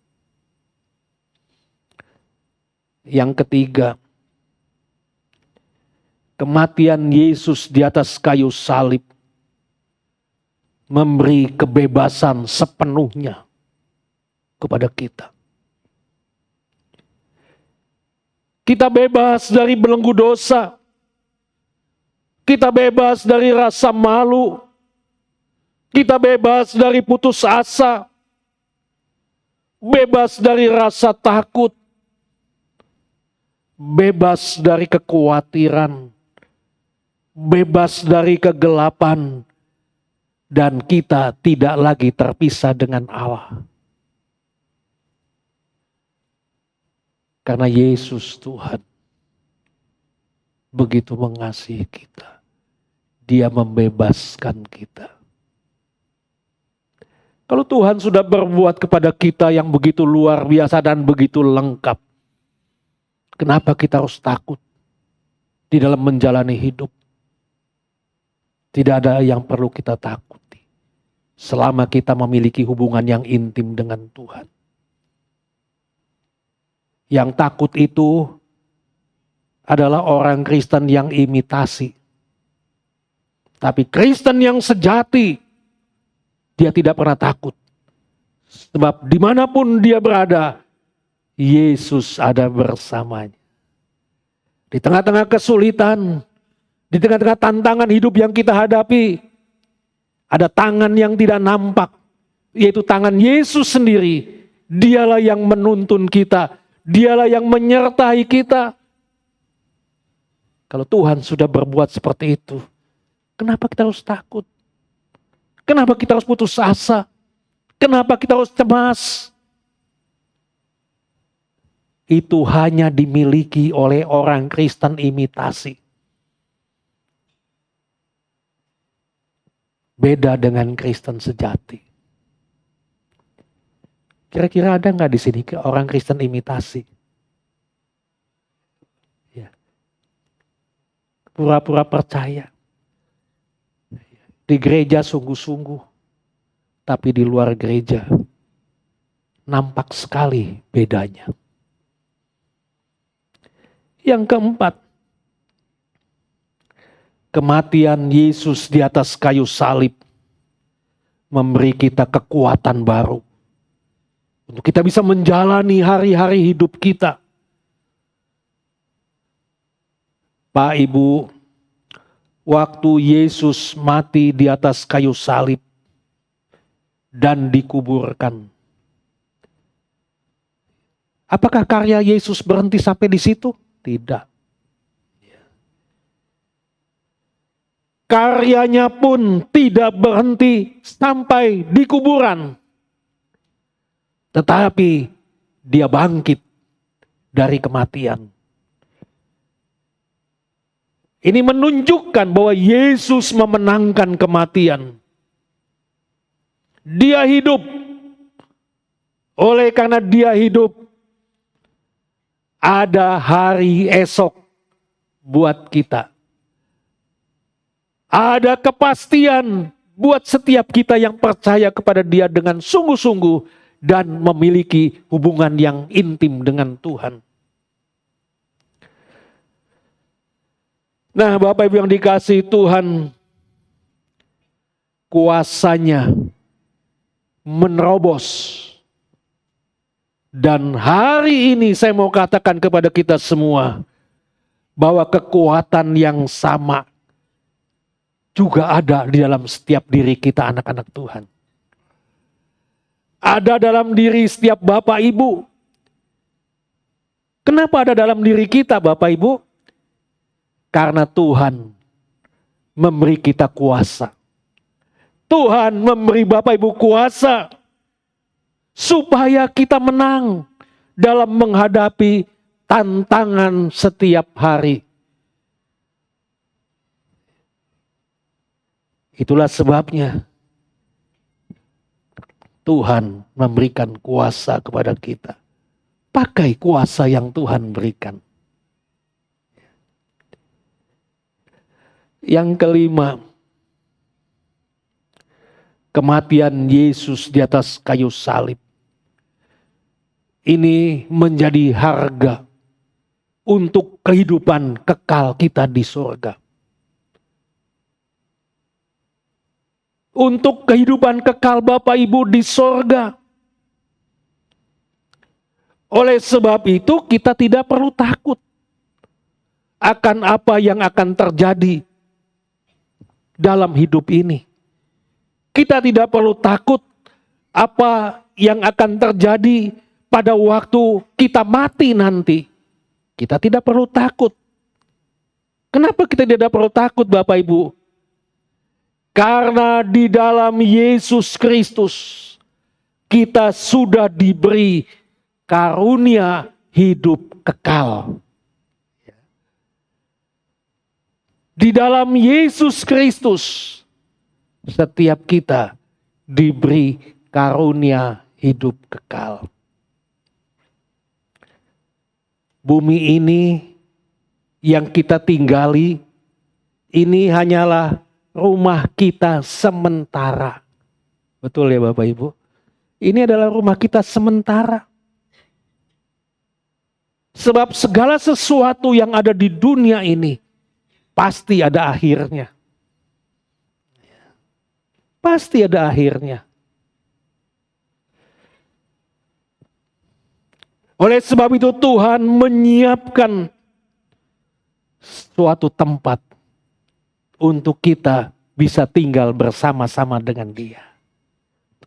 Yang ketiga, kematian Yesus di atas kayu salib memberi kebebasan sepenuhnya kepada kita. Kita bebas dari belenggu dosa. Kita bebas dari rasa malu. Kita bebas dari putus asa. Bebas dari rasa takut. Bebas dari kekhawatiran. Bebas dari kegelapan. Dan kita tidak lagi terpisah dengan Allah. Karena Yesus Tuhan begitu mengasihi kita. Dia membebaskan kita. Kalau Tuhan sudah berbuat kepada kita yang begitu luar biasa dan begitu lengkap, kenapa kita harus takut di dalam menjalani hidup? Tidak ada yang perlu kita takuti selama kita memiliki hubungan yang intim dengan Tuhan. Yang takut itu adalah orang Kristen yang imitasi. Tapi Kristen yang sejati, dia tidak pernah takut. Sebab dimanapun dia berada, Yesus ada bersamanya. Di tengah-tengah kesulitan, di tengah-tengah tantangan hidup yang kita hadapi, ada tangan yang tidak nampak, yaitu tangan Yesus sendiri. Dialah yang menuntun kita, dialah yang menyertai kita. Kalau Tuhan sudah berbuat seperti itu, kenapa kita harus takut? Kenapa kita harus putus asa? Kenapa kita harus cemas? Itu hanya dimiliki oleh orang Kristen imitasi. Beda dengan Kristen sejati. Kira-kira ada nggak di sini orang Kristen imitasi? Ya. Pura-pura percaya. Di gereja sungguh-sungguh, tapi di luar gereja nampak sekali bedanya. Yang keempat, kematian Yesus di atas kayu salib memberi kita kekuatan baru untuk kita bisa menjalani hari-hari hidup kita. Pak Ibu, waktu Yesus mati di atas kayu salib dan dikuburkan, Apakah karya Yesus berhenti sampai di situ? Tidak. Karyanya pun tidak berhenti sampai di kuburan. Tetapi dia bangkit dari kematian. Ini menunjukkan bahwa Yesus memenangkan kematian. Dia hidup. Oleh karena dia hidup, ada hari esok buat kita. Ada kepastian buat setiap kita yang percaya kepada dia dengan sungguh-sungguh dan memiliki hubungan yang intim dengan Tuhan. Nah, Bapak Ibu yang dikasihi Tuhan, kuasanya menerobos. Dan hari ini saya mau katakan kepada kita semua, bahwa kekuatan yang sama juga ada di dalam setiap diri kita anak-anak Tuhan. Ada dalam diri setiap Bapak Ibu. Kenapa ada dalam diri kita Bapak Ibu? Karena Tuhan memberi kita kuasa. Tuhan memberi Bapak Ibu kuasa supaya kita menang dalam menghadapi tantangan setiap hari. Itulah sebabnya Tuhan memberikan kuasa kepada kita. Pakai kuasa yang Tuhan berikan. Yang kelima, kematian Yesus di atas kayu salib. Ini menjadi harga untuk kehidupan kekal kita di surga. Untuk kehidupan kekal Bapak Ibu di surga. Oleh sebab itu kita tidak perlu takut akan apa yang akan terjadi dalam hidup ini. Kita tidak perlu takut apa yang akan terjadi pada waktu kita mati nanti. Kita tidak perlu takut. Kenapa kita tidak perlu takut Bapak Ibu? Karena di dalam Yesus Kristus kita sudah diberi karunia hidup kekal. Di dalam Yesus Kristus setiap kita diberi karunia hidup kekal. Bumi ini yang kita tinggali ini hanyalah rumah kita sementara. Betul ya Bapak Ibu? Ini adalah rumah kita sementara. Sebab segala sesuatu yang ada di dunia ini pasti ada akhirnya. Pasti ada akhirnya. Oleh sebab itu Tuhan menyiapkan suatu tempat untuk kita bisa tinggal bersama-sama dengan Dia.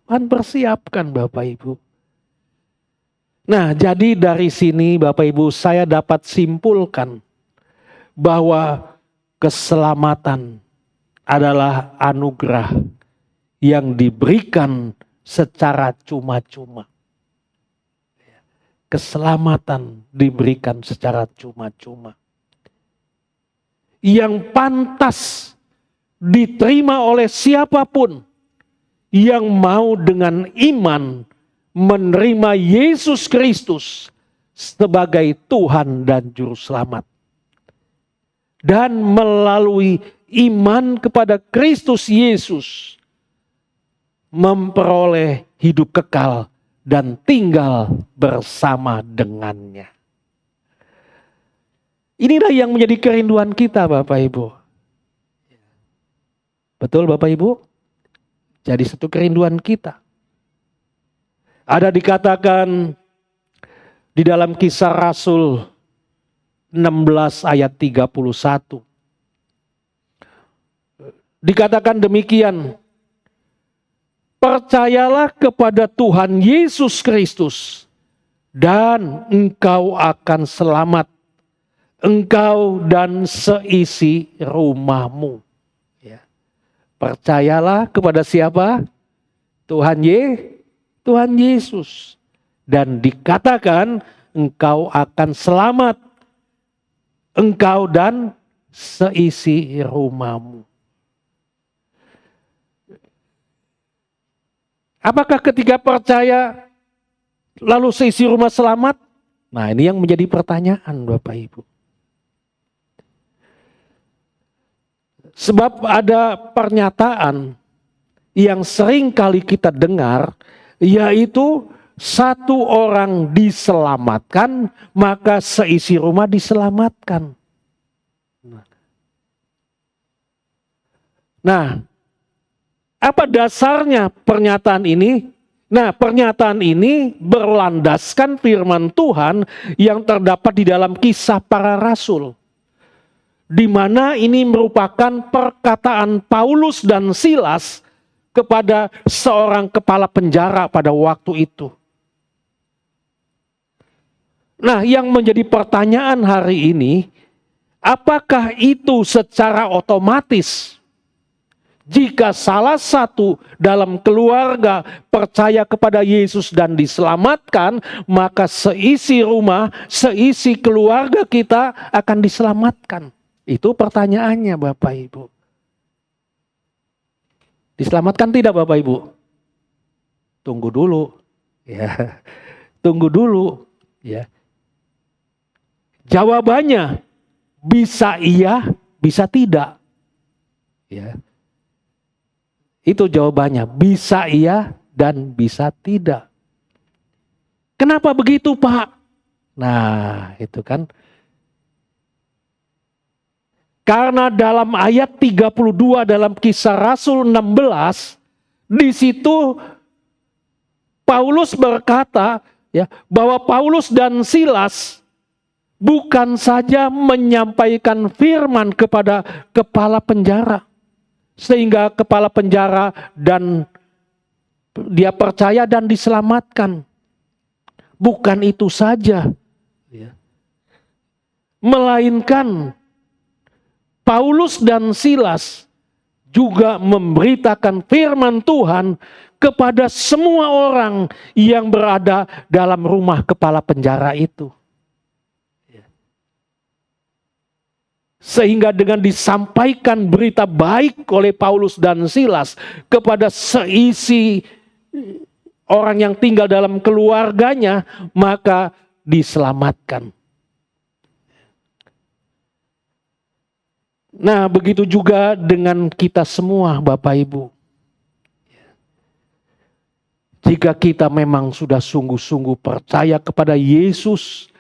Tuhan persiapkan Bapak Ibu. Nah, jadi dari sini Bapak Ibu saya dapat simpulkan bahwa keselamatan adalah anugerah yang diberikan secara cuma-cuma. Keselamatan diberikan secara cuma-cuma. Yang pantas diterima oleh siapapun yang mau dengan iman menerima Yesus Kristus sebagai Tuhan dan Juru Selamat. Dan melalui iman kepada Kristus Yesus memperoleh hidup kekal dan tinggal bersama dengannya. Inilah yang menjadi kerinduan kita Bapak Ibu. Betul Bapak Ibu? Jadi satu kerinduan kita. Ada dikatakan di dalam Kisah Rasul 16 ayat 31. Dikatakan demikian. Percayalah kepada Tuhan Yesus Kristus dan engkau akan selamat, engkau dan seisi rumahmu. Ya. Percayalah kepada siapa? Tuhan Yesus. Dan dikatakan engkau akan selamat, engkau dan seisi rumahmu. Apakah ketika percaya lalu seisi rumah selamat? Nah, ini yang menjadi pertanyaan Bapak Ibu. Sebab ada pernyataan yang sering kali kita dengar, yaitu satu orang diselamatkan, maka seisi rumah diselamatkan. Nah, apa dasarnya pernyataan ini? Nah, pernyataan ini berlandaskan firman Tuhan yang terdapat di dalam Kisah Para Rasul, di mana ini merupakan perkataan Paulus dan Silas kepada seorang kepala penjara pada waktu itu. Nah, yang menjadi pertanyaan hari ini, apakah itu secara otomatis jika salah satu dalam keluarga percaya kepada Yesus dan diselamatkan, maka seisi rumah, seisi keluarga kita akan diselamatkan? Itu pertanyaannya Bapak Ibu. Diselamatkan tidak Bapak Ibu? Tunggu dulu. Ya. Tunggu dulu. Ya. Jawabannya bisa iya, bisa tidak. Ya. Itu jawabannya, bisa iya dan bisa tidak. Kenapa begitu Pak? Nah, itu kan. Karena dalam ayat 32 dalam Kisah Rasul 16, di situ Paulus berkata ya, bahwa Paulus dan Silas bukan saja menyampaikan firman kepada kepala penjara, sehingga kepala penjara dan dia percaya dan diselamatkan. Bukan itu saja. Melainkan Paulus dan Silas juga memberitakan firman Tuhan kepada semua orang yang berada dalam rumah kepala penjara itu. Sehingga dengan disampaikan berita baik oleh Paulus dan Silas kepada seisi orang yang tinggal dalam keluarganya, maka diselamatkan. Nah, begitu juga dengan kita semua Bapak Ibu. Jika kita memang sudah sungguh-sungguh percaya kepada Yesus,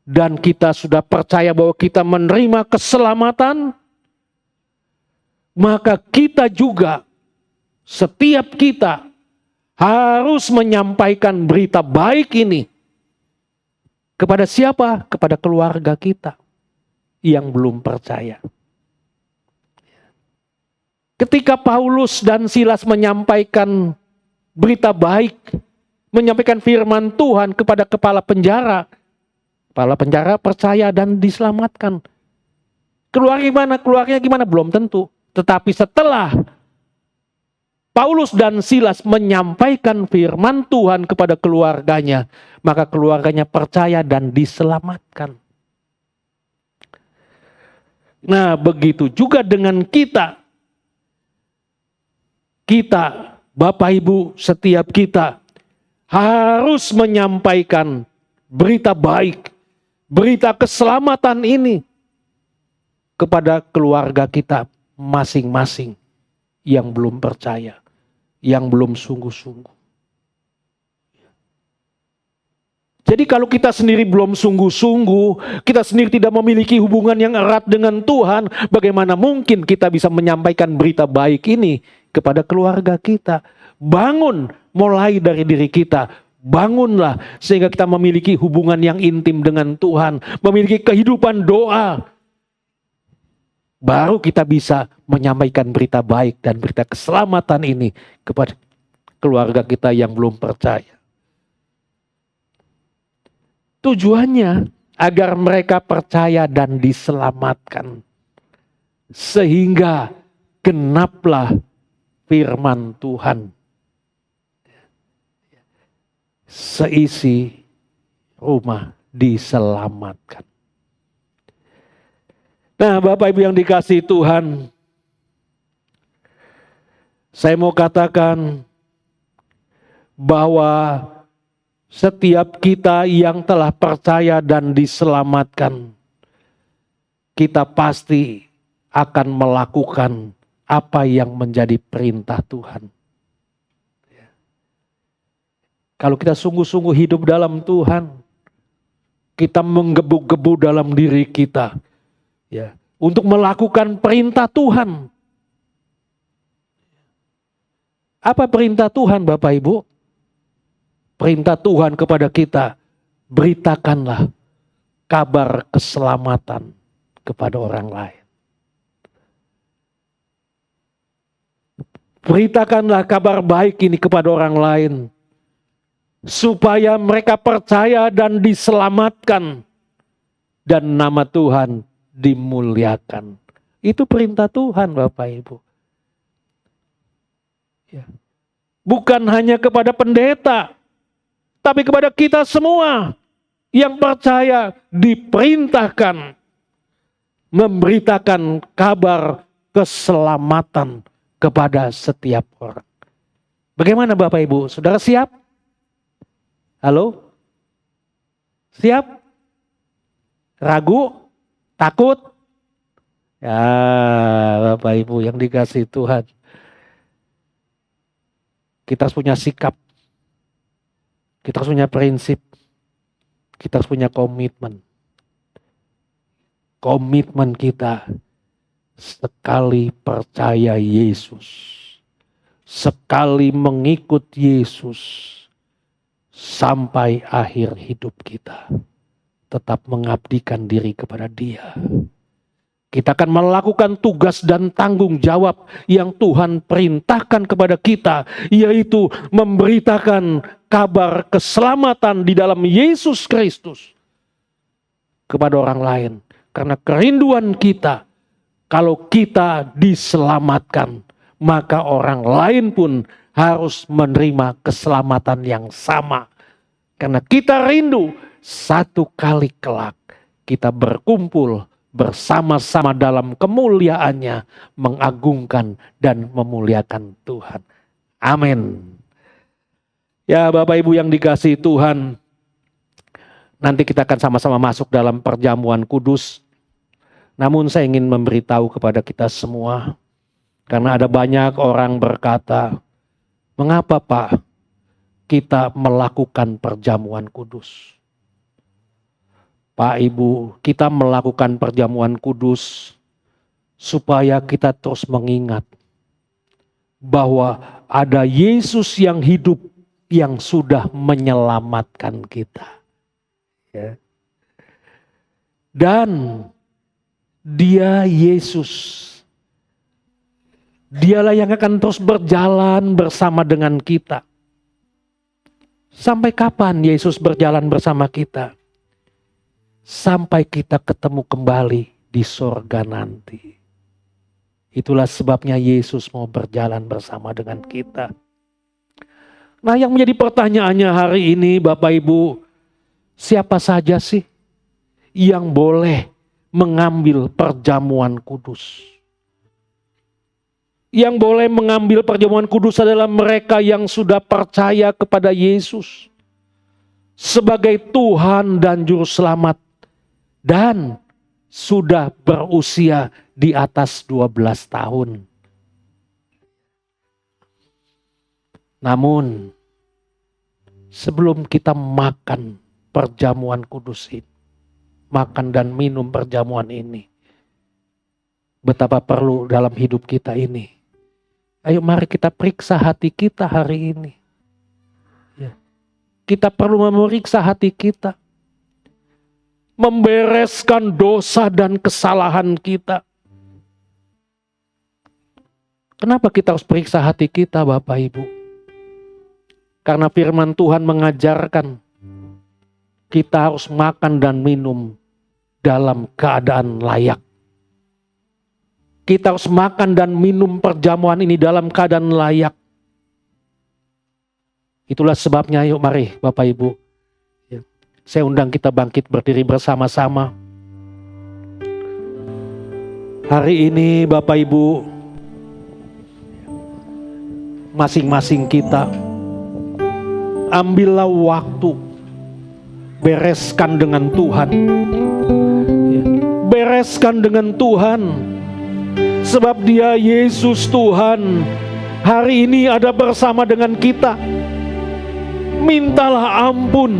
dan kita sudah percaya bahwa kita menerima keselamatan, maka kita juga, setiap kita harus menyampaikan berita baik ini kepada siapa? Kepada keluarga kita yang belum percaya. Ketika Paulus dan Silas menyampaikan berita baik, menyampaikan firman Tuhan kepada kepala penjara percaya dan diselamatkan. Keluarnya gimana? Belum tentu. Tetapi setelah Paulus dan Silas menyampaikan firman Tuhan kepada keluarganya, maka keluarganya percaya dan diselamatkan. Nah, begitu juga dengan kita. Kita, Bapak Ibu, setiap kita harus menyampaikan berita baik, berita keselamatan ini kepada keluarga kita masing-masing yang belum percaya, yang belum sungguh-sungguh. Jadi kalau kita sendiri belum sungguh-sungguh, kita sendiri tidak memiliki hubungan yang erat dengan Tuhan, bagaimana mungkin kita bisa menyampaikan berita baik ini kepada keluarga kita? Bangun mulai dari diri kita. Bangunlah sehingga kita memiliki hubungan yang intim dengan Tuhan, memiliki kehidupan doa. Baru kita bisa menyampaikan berita baik dan berita keselamatan ini kepada keluarga kita yang belum percaya. Tujuannya agar mereka percaya dan diselamatkan. Sehingga genaplah firman Tuhan. Seisi rumah diselamatkan. Nah, Bapak Ibu yang dikasihi Tuhan, saya mau katakan bahwa setiap kita yang telah percaya dan diselamatkan, kita pasti akan melakukan apa yang menjadi perintah Tuhan. Kalau kita sungguh-sungguh hidup dalam Tuhan, kita menggebu-gebu dalam diri kita, ya, untuk melakukan perintah Tuhan. Apa perintah Tuhan, Bapak Ibu? Perintah Tuhan kepada kita, beritakanlah kabar keselamatan kepada orang lain. Beritakanlah kabar baik ini kepada orang lain, supaya mereka percaya dan diselamatkan, dan nama Tuhan dimuliakan. Itu perintah Tuhan, Bapak Ibu. Ya. Bukan hanya kepada pendeta, tapi kepada kita semua yang percaya diperintahkan memberitakan kabar keselamatan kepada setiap orang. Bagaimana Bapak Ibu? Saudara siap? Halo? Siap? Ragu? Takut? Ya, Bapak Ibu yang dikasihi Tuhan. Kita harus punya sikap. Kita harus punya prinsip. Kita harus punya komitmen. Komitmen kita sekali percaya Yesus, sekali mengikut Yesus sampai akhir hidup kita, tetap mengabdikan diri kepada Dia. Kita akan melakukan tugas dan tanggung jawab yang Tuhan perintahkan kepada kita, yaitu memberitakan kabar keselamatan di dalam Yesus Kristus kepada orang lain. Karena kerinduan kita, kalau kita diselamatkan, maka orang lain pun harus menerima keselamatan yang sama. Karena kita rindu satu kali kelak kita berkumpul bersama-sama dalam kemuliaannya, mengagungkan dan memuliakan Tuhan. Amin. Ya Bapak Ibu yang dikasihi Tuhan, nanti kita akan sama-sama masuk dalam perjamuan kudus. Namun saya ingin memberitahu kepada kita semua, karena ada banyak orang berkata, mengapa Pak kita melakukan perjamuan kudus? Pak Ibu, kita melakukan perjamuan kudus supaya kita terus mengingat bahwa ada Yesus yang hidup yang sudah menyelamatkan kita. Ya. Dan Dia Yesus, Dialah yang akan terus berjalan bersama dengan kita. Sampai kapan Yesus berjalan bersama kita? Sampai kita ketemu kembali di sorga nanti. Itulah sebabnya Yesus mau berjalan bersama dengan kita. Nah, yang menjadi pertanyaannya hari ini Bapak Ibu, siapa saja sih yang boleh mengambil perjamuan kudus? Yang boleh mengambil perjamuan kudus adalah mereka yang sudah percaya kepada Yesus sebagai Tuhan dan Juru Selamat, dan sudah berusia di atas 12 tahun. Namun, sebelum kita makan perjamuan kudus ini, makan dan minum perjamuan ini, betapa perlu dalam hidup kita ini. Ayo mari kita periksa hati kita hari ini. Ya. Kita perlu memeriksa hati kita. Membereskan dosa dan kesalahan kita. Kenapa kita harus periksa hati kita Bapak Ibu? Karena firman Tuhan mengajarkan kita harus makan dan minum dalam keadaan layak. Kita harus makan dan minum perjamuan ini dalam keadaan layak. Itulah sebabnya, yuk mari Bapak Ibu, saya undang kita bangkit berdiri bersama-sama. Hari ini Bapak Ibu, masing-masing kita ambillah waktu, bereskan dengan Tuhan. Bereskan dengan Tuhan, sebab Dia Yesus Tuhan hari ini ada bersama dengan kita. Mintalah ampun,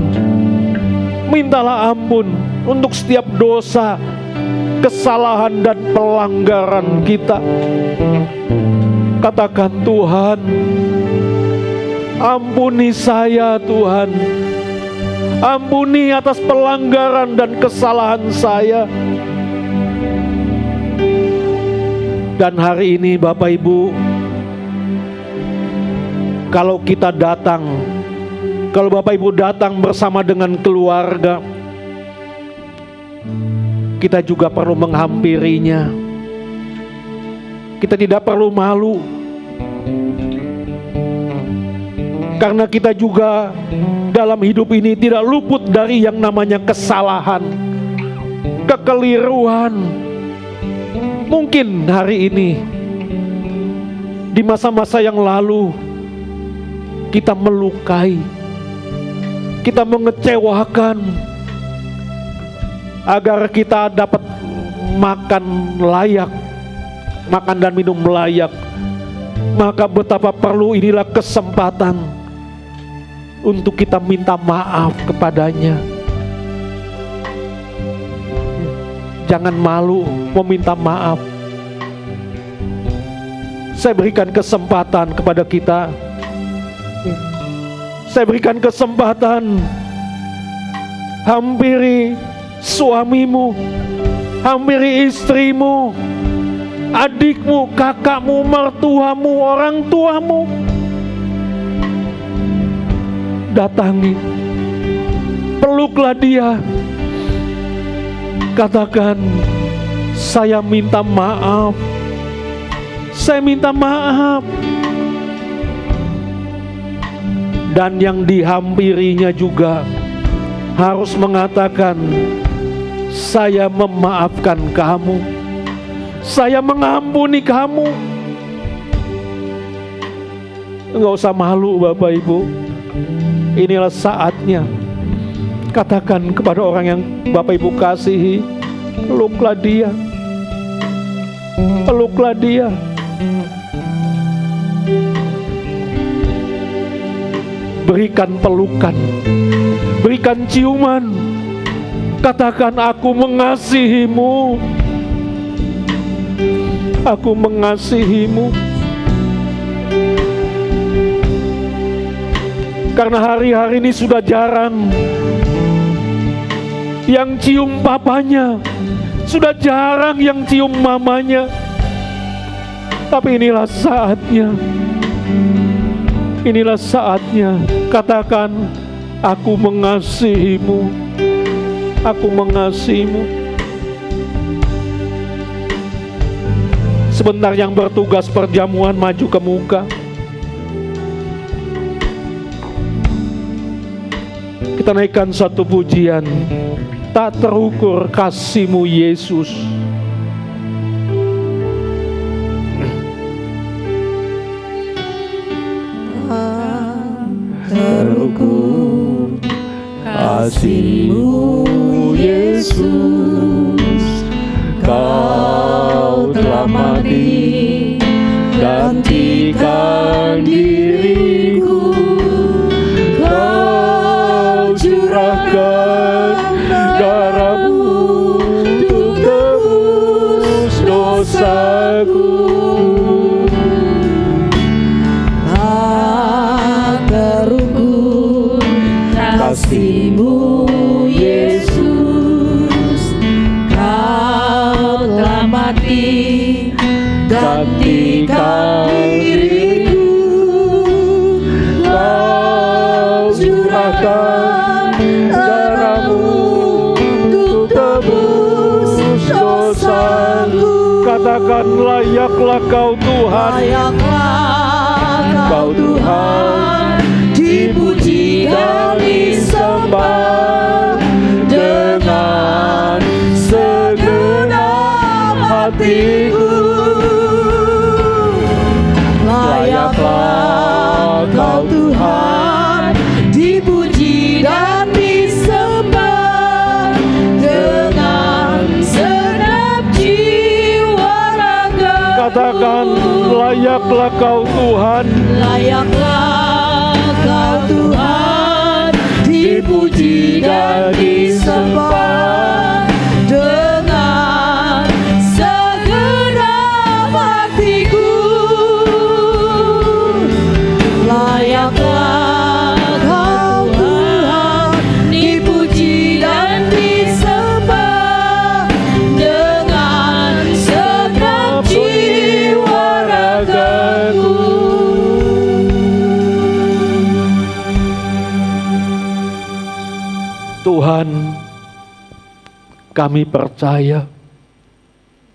mintalah ampun untuk setiap dosa, kesalahan dan pelanggaran kita. Katakan, Tuhan, ampuni saya Tuhan. Ampuni atas pelanggaran dan kesalahan saya. Dan hari ini Bapak Ibu, kalau kita datang, kalau Bapak Ibu datang bersama dengan keluarga, kita juga perlu menghampirinya. Kita tidak perlu malu, karena kita juga dalam hidup ini tidak luput dari yang namanya kesalahan, kekeliruan. Mungkin hari ini, di masa-masa yang lalu, kita melukai, kita mengecewakan. Agar kita dapat makan layak, makan dan minum layak, maka betapa perlu inilah kesempatan untuk kita minta maaf kepadanya. Jangan malu meminta maaf. Saya berikan kesempatan kepada kita. Saya berikan kesempatan. Hampiri suamimu, hampiri istrimu, adikmu, kakakmu, mertuamu, orang tuamu. Datangi, peluklah dia. Katakan, saya minta maaf. Saya minta maaf. Dan yang dihampirinya juga harus mengatakan, saya memaafkan kamu. Saya mengampuni kamu. Enggak usah malu Bapak Ibu. Inilah saatnya. Katakan kepada orang yang Bapak Ibu kasihi, peluklah dia. Peluklah dia. Berikan pelukan, berikan ciuman. Katakan, aku mengasihimu. Aku mengasihimu. Karena hari-hari ini sudah jarang yang cium papanya, sudah jarang yang cium mamanya. Tapi inilah saatnya. Inilah saatnya. Katakan, aku mengasihimu. Aku mengasihimu. Sebentar yang bertugas perjamuan maju ke muka. Kita naikkan satu pujian. Tak terukur kasih-Mu Yesus. Terukur kasih-Mu Yesus. Kau telah mati gantikan diriku. Kau curahkan darah-Mu untuk tebus dosaku. Tak terukur kasih-Mu Yesus. Kau telah mati Tuhan, layaklah Kau Tuhan. Layaklah Kau Tuhan, dipuji dan disembah dengan segenap hatiku. Layaklah Kau Tuhan, dipuji dan disembah dengan segenap jiwa raga. Katakan, layaklah Kau Tuhan. Layaklah Kau Tuhan, dipuji dan disembah dengan segenap hatiku. Layaklah Kau Tuhan, dipuji dan disembah dengan segenap jiwa ragaku. Tuhan, kami percaya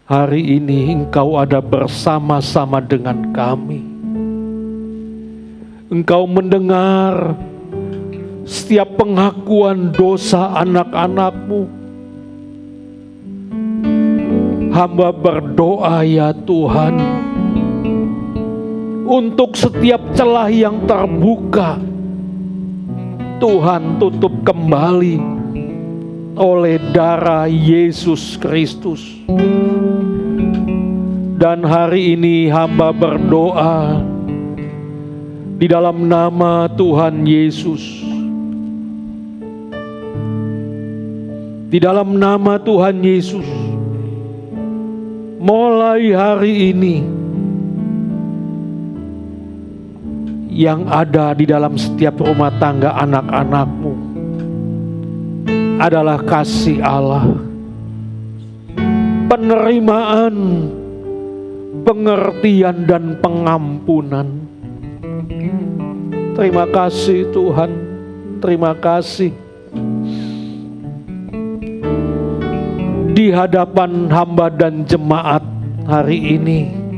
hari ini Engkau ada bersama-sama dengan kami. Engkau mendengar setiap pengakuan dosa anak-anak-Mu. Hamba berdoa ya Tuhan, untuk setiap celah yang terbuka, Tuhan tutup kembali oleh darah Yesus Kristus. Dan hari ini hamba berdoa di dalam nama Tuhan Yesus. Di dalam nama Tuhan Yesus, mulai hari ini yang ada di dalam setiap rumah tangga anak-anak-Mu adalah kasih Allah, penerimaan, pengertian dan pengampunan. Terima kasih Tuhan, terima kasih. Di hadapan hamba dan jemaat hari ini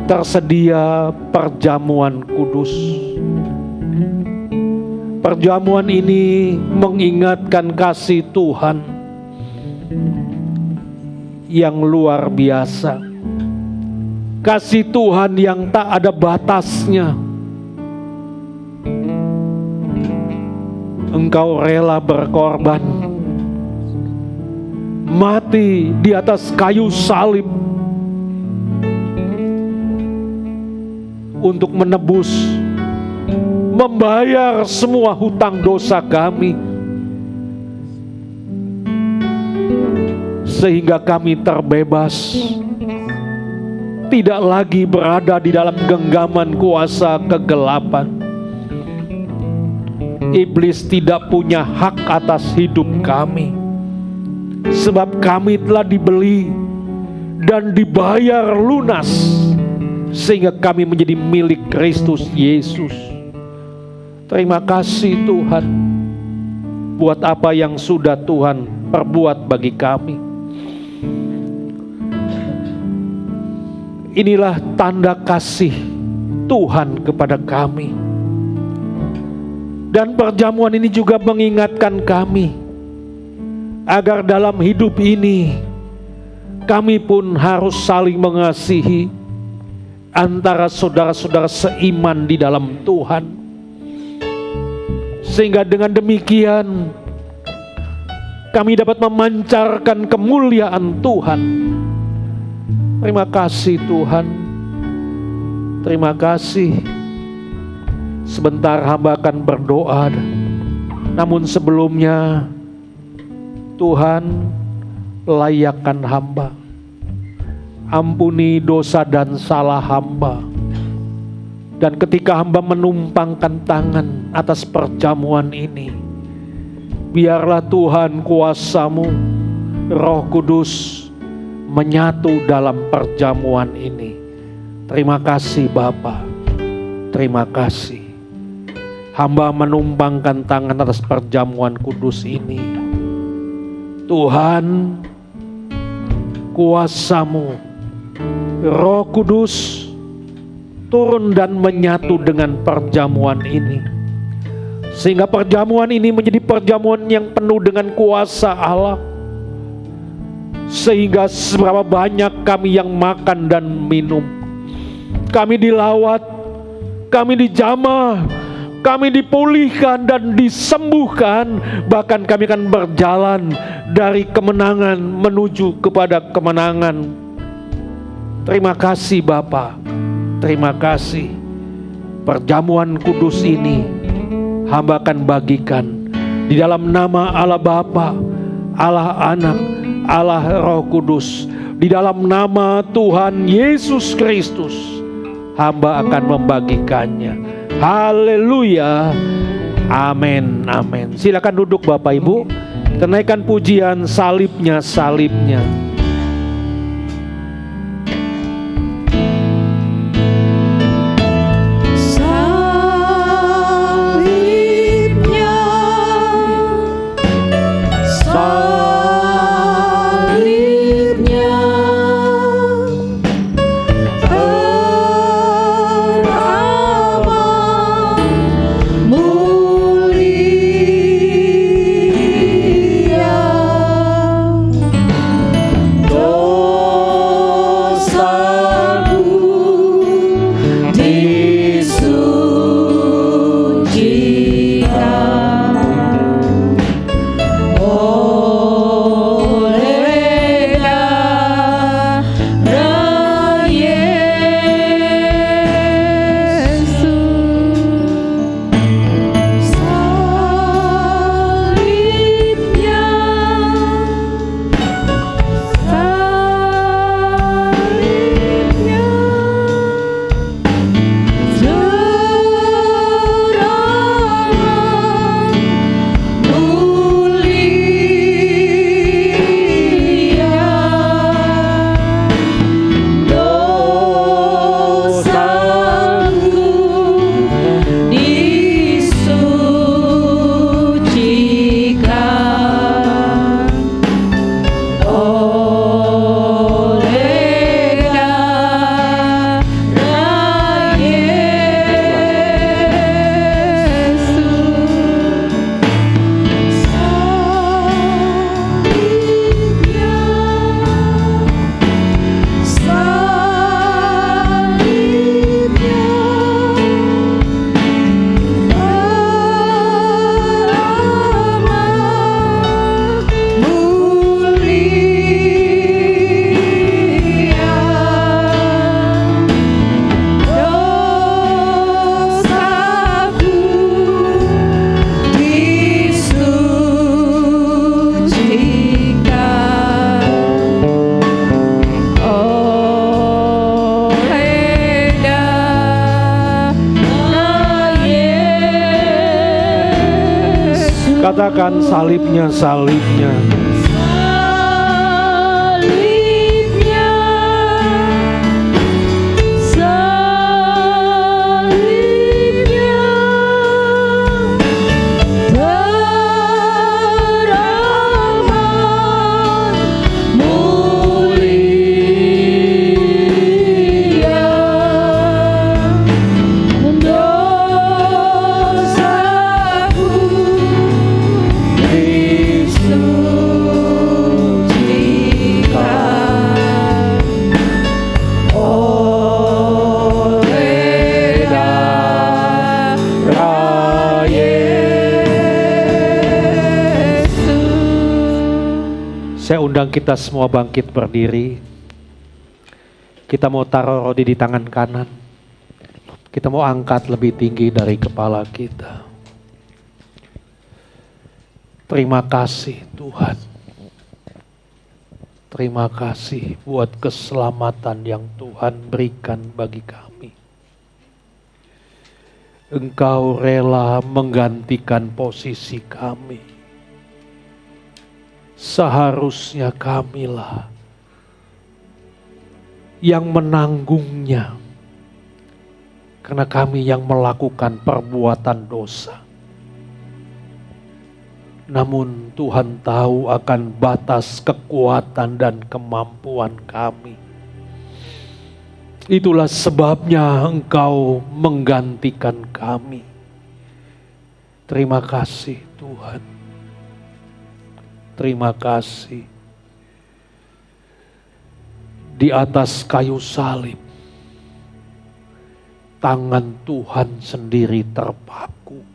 tersedia perjamuan kudus. Perjamuan ini mengingatkan kasih Tuhan yang luar biasa. Kasih Tuhan yang tak ada batasnya. Engkau rela berkorban, mati di atas kayu salib untuk menebus, membayar semua hutang dosa kami, sehingga kami terbebas, tidak lagi berada di dalam genggaman kuasa kegelapan. Iblis tidak punya hak atas hidup kami, sebab kami telah dibeli dan dibayar lunas, sehingga kami menjadi milik Kristus Yesus. Terima kasih Tuhan buat apa yang sudah Tuhan perbuat bagi kami. Inilah tanda kasih Tuhan kepada kami. Dan perjamuan ini juga mengingatkan kami agar dalam hidup ini kami pun harus saling mengasihi antara saudara-saudara seiman di dalam Tuhan, sehingga dengan demikian kami dapat memancarkan kemuliaan Tuhan. Terima kasih Tuhan, terima kasih. Sebentar hamba akan berdoa, namun sebelumnya Tuhan, layakkan hamba, ampuni dosa dan salah hamba. Dan ketika hamba menumpangkan tangan atas perjamuan ini, biarlah Tuhan kuasa-Mu, Roh Kudus menyatu dalam perjamuan ini. Terima kasih Bapa, terima kasih. Hamba menumpangkan tangan atas perjamuan kudus ini. Tuhan, kuasa-Mu, Roh Kudus, turun dan menyatu dengan perjamuan ini. Sehingga perjamuan ini menjadi perjamuan yang penuh dengan kuasa Allah. Sehingga seberapa banyak kami yang makan dan minum, kami dilawat, kami dijamah, kami dipulihkan dan disembuhkan. Bahkan kami akan berjalan dari kemenangan menuju kepada kemenangan. Terima kasih Bapa, terima kasih. Perjamuan kudus ini hamba akan bagikan di dalam nama Allah Bapa, Allah Anak, Allah Roh Kudus. Di dalam nama Tuhan Yesus Kristus hamba akan membagikannya. Haleluya. Amin, amin. Silakan duduk Bapak Ibu. Kenaikan pujian salibnya, salibnya. Katakan salibnya, salibnya. Saya undang kita semua bangkit berdiri. Kita mau taruh roti di tangan kanan. Kita mau angkat lebih tinggi dari kepala kita. Terima kasih Tuhan. Terima kasih buat keselamatan yang Tuhan berikan bagi kami. Engkau rela menggantikan posisi kami. Seharusnya kamilah yang menanggungnya, karena kami yang melakukan perbuatan dosa. Namun Tuhan tahu akan batas kekuatan dan kemampuan kami. Itulah sebabnya Engkau menggantikan kami. Terima kasih Tuhan. Terima kasih. Di atas kayu salib, tangan Tuhan sendiri terpaku.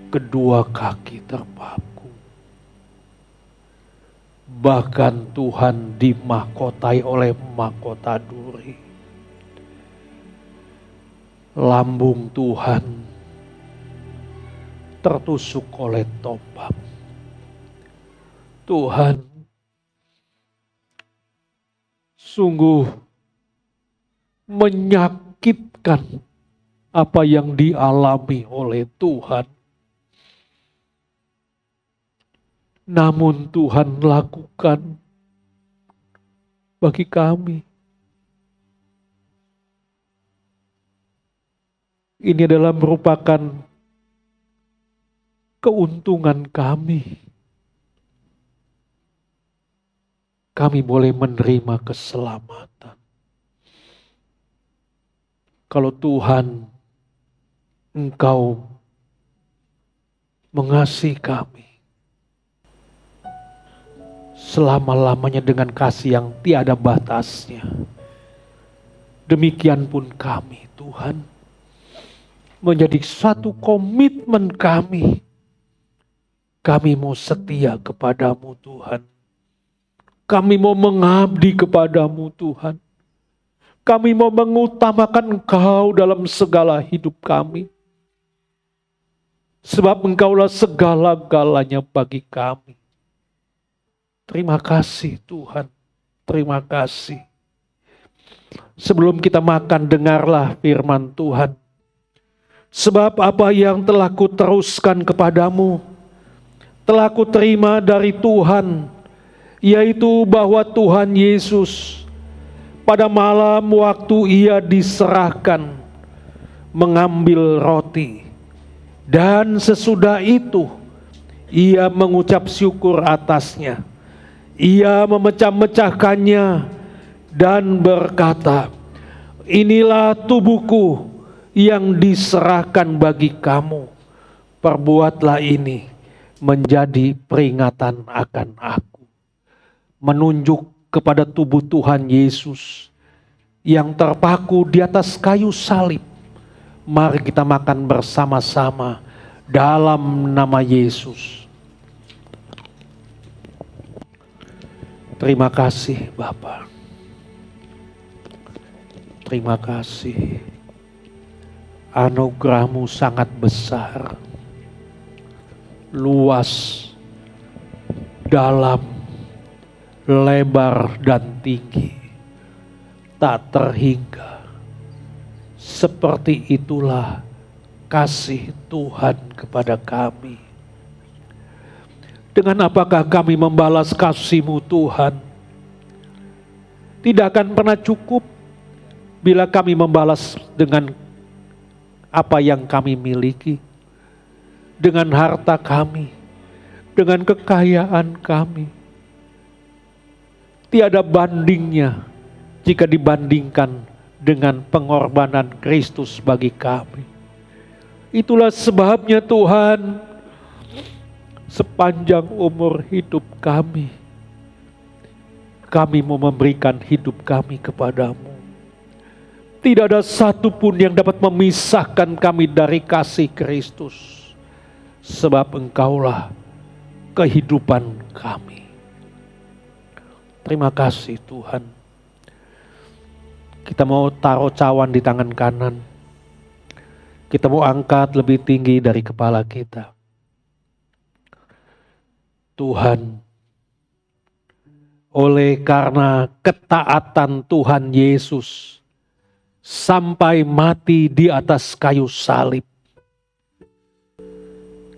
Kedua kaki terpaku. Bahkan Tuhan dimahkotai oleh mahkota duri. Lambung Tuhan tertusuk oleh tombak. Tuhan, sungguh menyakitkan apa yang dialami oleh Tuhan. Namun Tuhan lakukan bagi kami. Ini adalah merupakan keuntungan kami. Kami boleh menerima keselamatan. Kalau Tuhan, Engkau mengasihi kami selama-lamanya dengan kasih yang tiada batasnya, demikian pun kami, Tuhan, menjadi satu komitmen kami. Kami mau setia kepadamu, Tuhan. Kami mau mengabdi kepadamu, Tuhan. Kami mau mengutamakan Engkau dalam segala hidup kami. Sebab Engkaulah segala-galanya bagi kami. Terima kasih Tuhan. Terima kasih. Sebelum kita makan, dengarlah firman Tuhan. Sebab apa yang telah kuteruskan kepadamu, telah kuterima dari Tuhan, yaitu bahwa Tuhan Yesus pada malam waktu Ia diserahkan, mengambil roti, dan sesudah itu Ia mengucap syukur atasnya. Ia memecah-mecahkannya dan berkata, inilah tubuhku yang diserahkan bagi kamu. Perbuatlah ini menjadi peringatan akan aku. Menunjuk kepada tubuh Tuhan Yesus yang terpaku di atas kayu salib. Mari kita makan bersama-sama dalam nama Yesus. Terima kasih Bapa. Terima kasih. Anugerah-Mu sangat besar, luas, dalam, lebar dan tinggi, tak terhingga. Seperti itulah kasih Tuhan kepada kami. Dengan apakah kami membalas kasih-Mu Tuhan? Tidak akan pernah cukup bila kami membalas dengan apa yang kami miliki, dengan harta kami, dengan kekayaan kami. Tiada bandingnya jika dibandingkan dengan pengorbanan Kristus bagi kami. Itulah sebabnya Tuhan, sepanjang umur hidup kami, kami mau memberikan hidup kami kepadamu. Tidak ada satupun yang dapat memisahkan kami dari kasih Kristus. Sebab Engkaulah kehidupan kami. Terima kasih Tuhan. Kita mau taruh cawan di tangan kanan. Kita mau angkat lebih tinggi dari kepala kita. Tuhan, oleh karena ketaatan Tuhan Yesus sampai mati di atas kayu salib,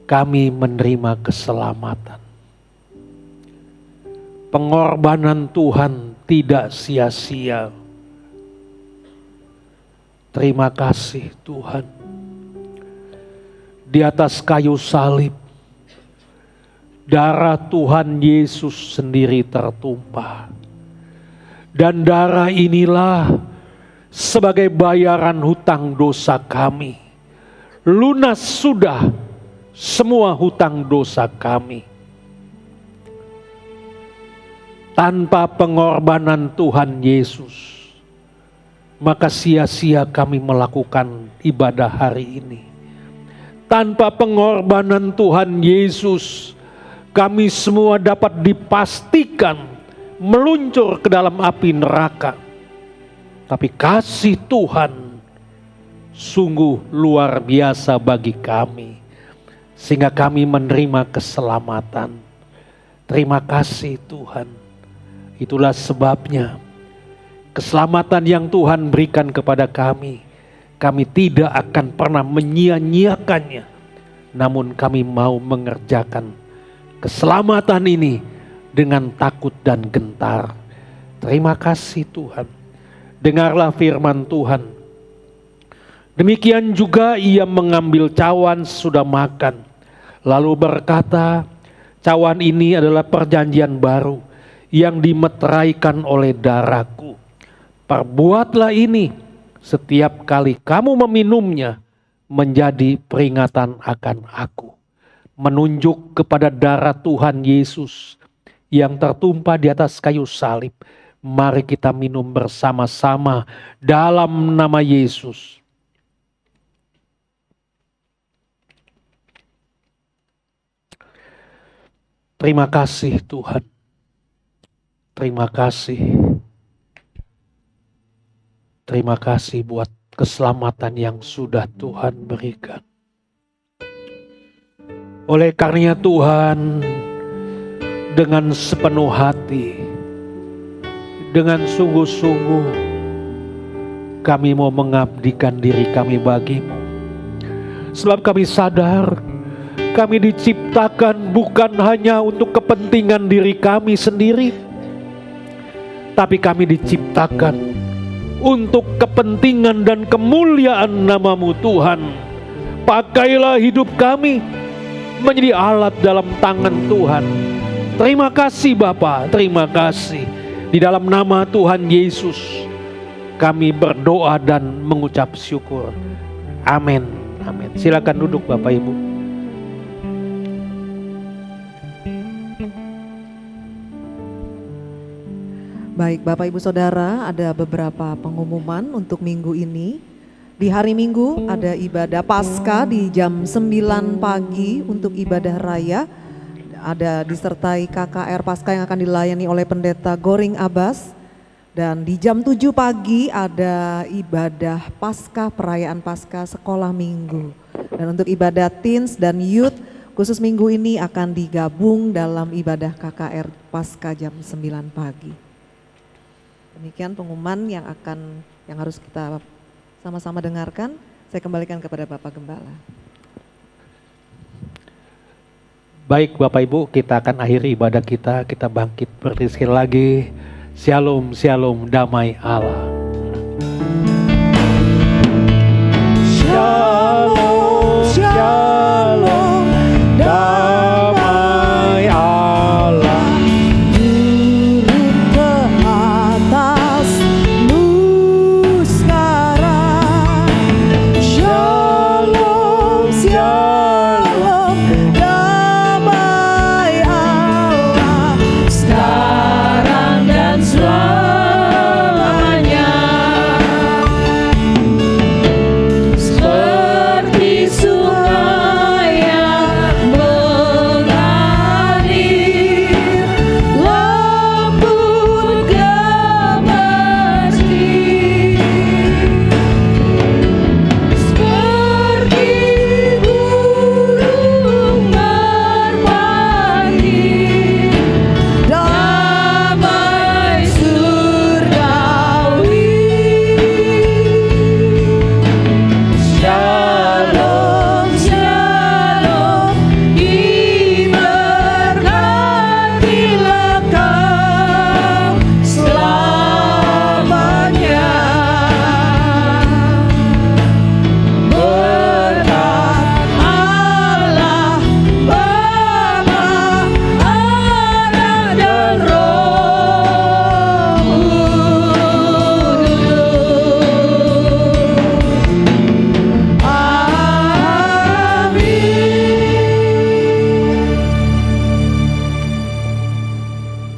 kami menerima keselamatan. Pengorbanan Tuhan tidak sia-sia. Terima kasih Tuhan. di atas kayu salib, darah Tuhan Yesus sendiri tertumpah. Dan darah inilah sebagai bayaran hutang dosa kami. Lunas sudah semua hutang dosa kami. Tanpa pengorbanan Tuhan Yesus, maka sia-sia kami melakukan ibadah hari ini. Tanpa pengorbanan Tuhan Yesus, kami semua dapat dipastikan meluncur ke dalam api neraka. Tapi kasih Tuhan sungguh luar biasa bagi kami, sehingga kami menerima keselamatan. Terima kasih Tuhan. Itulah sebabnya keselamatan yang Tuhan berikan kepada kami tidak akan pernah menyia-nyiakannya. Namun kami mau mengerjakan keselamatan ini dengan takut dan gentar. Terima kasih Tuhan. Dengarlah firman Tuhan. Demikian juga ia mengambil cawan sesudah makan, lalu berkata, cawan ini adalah perjanjian baru yang dimeteraikan oleh darahku. Perbuatlah ini setiap kali kamu meminumnya menjadi peringatan akan aku. Menunjuk kepada darah Tuhan Yesus yang tertumpah di atas kayu salib. Mari kita minum bersama-sama dalam nama Yesus. Terima kasih Tuhan. Terima kasih. Terima kasih buat keselamatan yang sudah Tuhan berikan. Oleh karenanya Tuhan, dengan sepenuh hati, dengan sungguh-sungguh, kami mau mengabdikan diri kami bagimu. Sebab kami sadar, kami diciptakan bukan hanya untuk kepentingan diri kami sendiri, tapi kami diciptakan untuk kepentingan dan kemuliaan nama-Mu Tuhan. Pakailah hidup kami menjadi alat dalam tangan Tuhan. Terima kasih Bapa, terima kasih. Di dalam nama Tuhan Yesus kami berdoa dan mengucap syukur. Amin. Amin. Silakan duduk Bapak Ibu. Baik Bapak Ibu Saudara, ada beberapa pengumuman untuk minggu ini. Di hari Minggu ada ibadah Paskah di jam 9 pagi untuk ibadah raya. Ada disertai KKR Paskah yang akan dilayani oleh Pendeta Goring Abbas. Dan di jam 7 pagi ada ibadah Paskah, perayaan Paskah sekolah minggu. Dan untuk ibadah teens dan youth khusus minggu ini akan digabung dalam ibadah KKR Paskah jam 9 pagi. Demikian pengumuman yang harus kita sama-sama dengarkan. Saya kembalikan kepada Bapak Gembala. Baik Bapak Ibu, kita akan akhiri ibadah kita. Kita bangkit berdiri sekali lagi. Shalom, shalom, damai Allah. Shalom, shalom, damai Allah. Turun ke atasmu sekarang. Shalom, shalom, damai Allah. sekarang dan selamanya.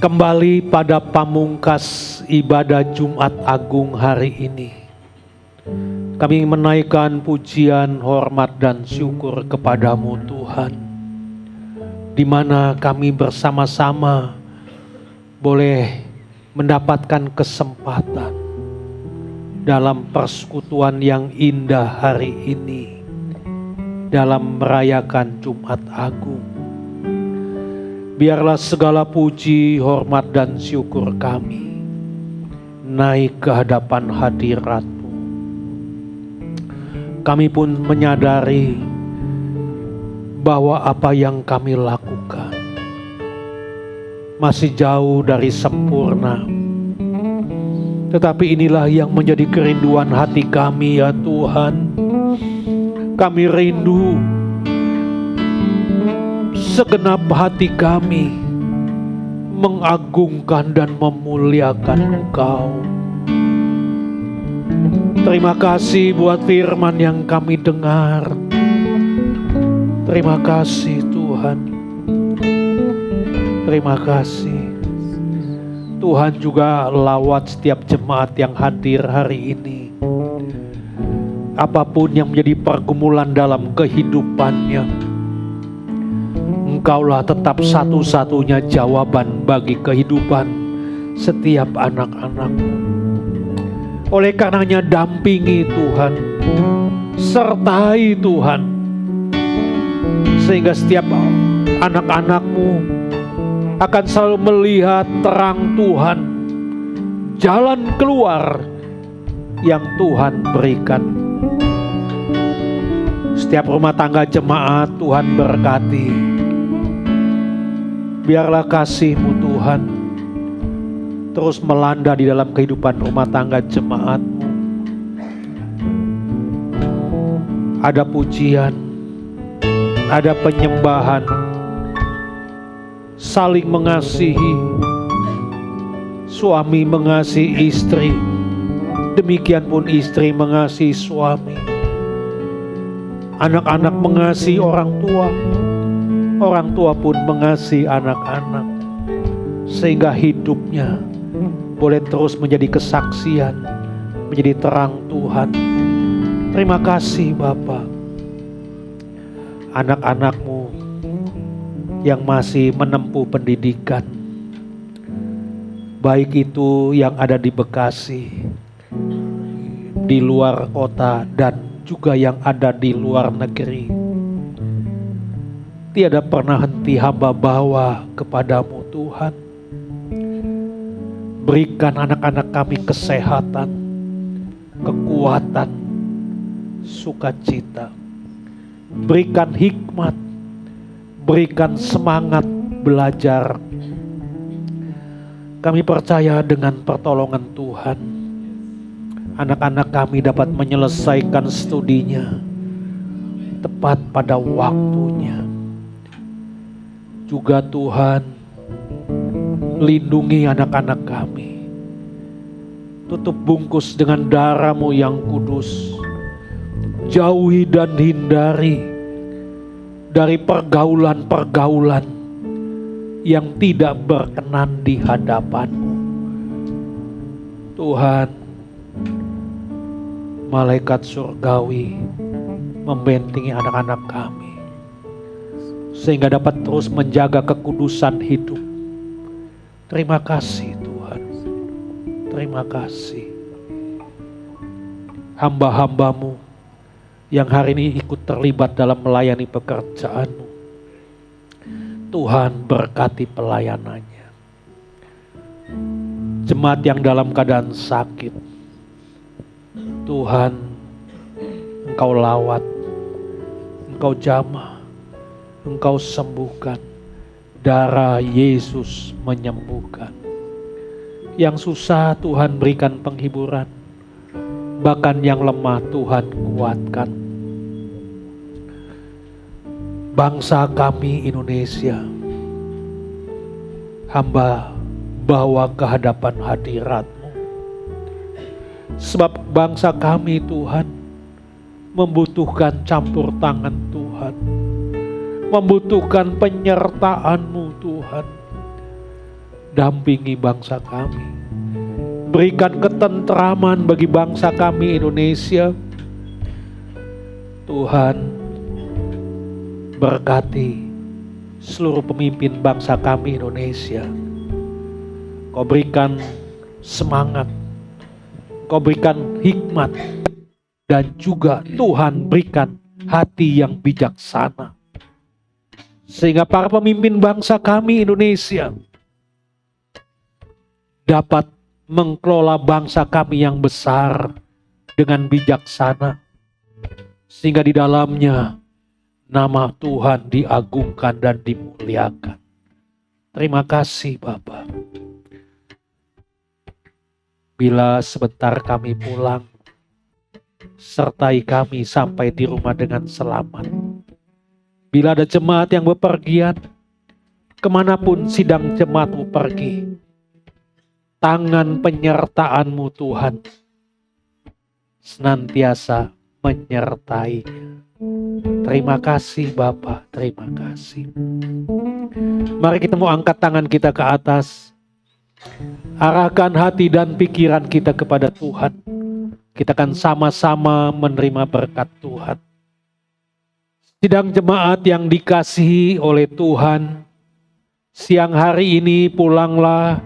Kembali pada pamungkas ibadah Jumat Agung hari ini, kami menaikkan pujian, hormat, dan syukur kepadamu Tuhan, di mana kami bersama-sama boleh mendapatkan kesempatan dalam persekutuan yang indah hari ini, dalam merayakan Jumat Agung. Biarlah segala puji, hormat, dan syukur kami naik ke hadapan hadirat-Mu. Kami pun menyadari bahwa apa yang kami lakukan masih jauh dari sempurna. Tetapi inilah yang menjadi kerinduan hati kami ya Tuhan. Kami rindu segenap hati kami mengagungkan dan memuliakan Engkau. Terima kasih buat firman yang kami dengar. Terima kasih Tuhan. Terima kasih. Tuhan juga lawat setiap jemaat yang hadir hari ini. Apapun yang menjadi pergumulan dalam kehidupannya, Engkaulah tetap satu-satunya jawaban bagi kehidupan setiap anak-anak-Mu. Oleh karenanya dampingi Tuhan, sertai Tuhan, sehingga setiap anak-anak-Mu akan selalu melihat terang Tuhan, jalan keluar yang Tuhan berikan. Setiap rumah tangga jemaat Tuhan berkati. Biarlah kasih-Mu Tuhan terus melanda di dalam kehidupan rumah tangga jemaat-Mu. Ada pujian, ada penyembahan, saling mengasihi, suami mengasihi istri, demikian pun istri mengasihi suami, anak-anak mengasihi orang tua, orang tua pun mengasihi anak-anak, sehingga hidupnya boleh terus menjadi kesaksian, menjadi terang Tuhan. Terima kasih Bapa. Anak-anak-Mu yang masih menempuh pendidikan, baik itu yang ada di Bekasi, di luar kota, dan juga yang ada di luar negeri, tiada pernah henti hamba bawa kepadamu Tuhan. Berikan anak-anak kami kesehatan, kekuatan, sukacita. Berikan hikmat, berikan semangat belajar. Kami percaya dengan pertolongan Tuhan, anak-anak kami dapat menyelesaikan studinya tepat pada waktunya. Juga Tuhan, lindungi anak-anak kami. Tutup bungkus dengan darah-Mu yang kudus. Jauhi dan hindari dari pergaulan-pergaulan yang tidak berkenan di hadapan-Mu. Tuhan, malaikat surgawi membentengi anak-anak kami, sehingga dapat terus menjaga kekudusan hidup. Terima kasih Tuhan. Terima kasih. Hamba-hamba-Mu yang hari ini ikut terlibat dalam melayani pekerjaan-Mu, Tuhan berkati pelayanannya. Jemaat yang dalam keadaan sakit, Tuhan, Engkau lawat, Engkau jamah, Engkau sembuhkan. Darah Yesus menyembuhkan. Yang susah Tuhan berikan penghiburan, bahkan yang lemah Tuhan kuatkan. Bangsa kami Indonesia, hamba bawa ke hadapan hadirat-Mu. Sebab bangsa kami Tuhan membutuhkan campur tangan Tuhan, membutuhkan penyertaan-Mu Tuhan. dampingi bangsa kami. Berikan ketentraman bagi bangsa kami Indonesia. Tuhan, berkati seluruh pemimpin bangsa kami Indonesia. Kau berikan semangat, Kau berikan hikmat, dan juga Tuhan berikan hati yang bijaksana. Sehingga para pemimpin bangsa kami Indonesia dapat mengelola bangsa kami yang besar dengan bijaksana. Sehingga di dalamnya nama Tuhan diagungkan dan dimuliakan. Terima kasih Bapa. Bila sebentar kami pulang, sertai kami sampai di rumah dengan selamat. Bila ada jemaat yang bepergian, kemanapun sidang jemaatmu pergi, tangan penyertaan-Mu Tuhan senantiasa menyertainya. Terima kasih Bapa, terima kasih. Mari kita mau angkat tangan kita ke atas. Arahkan hati dan pikiran kita kepada Tuhan. Kita akan sama-sama menerima berkat Tuhan. Sidang jemaat yang dikasihi oleh Tuhan, siang hari ini pulanglah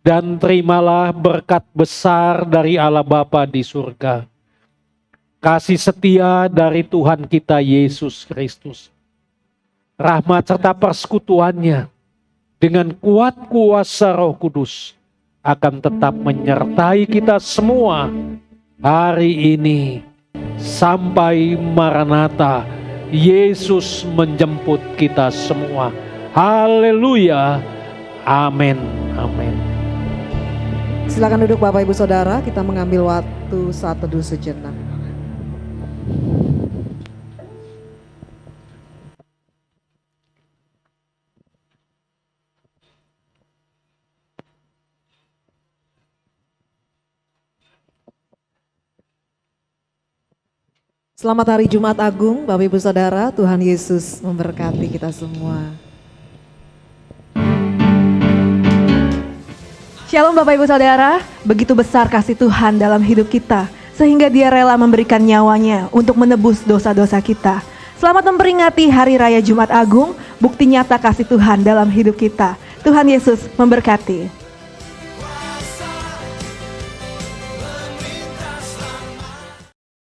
dan terimalah berkat besar dari Allah Bapa di surga. Kasih setia dari Tuhan kita Yesus Kristus. Rahmat serta persekutuannya dengan kuat kuasa Roh Kudus akan tetap menyertai kita semua hari ini sampai Maranatha. Yesus menjemput kita semua. Haleluya. Amin. Amin. Silakan duduk Bapak Ibu Saudara, kita mengambil waktu saat teduh sejenak. Selamat hari Jumat Agung, Bapak Ibu Saudara, Tuhan Yesus memberkati kita semua. Shalom Bapak Ibu Saudara, begitu besar kasih Tuhan dalam hidup kita, sehingga Dia rela memberikan nyawanya untuk menebus dosa-dosa kita. Selamat memperingati Hari Raya Jumat Agung, bukti nyata kasih Tuhan dalam hidup kita. Tuhan Yesus memberkati.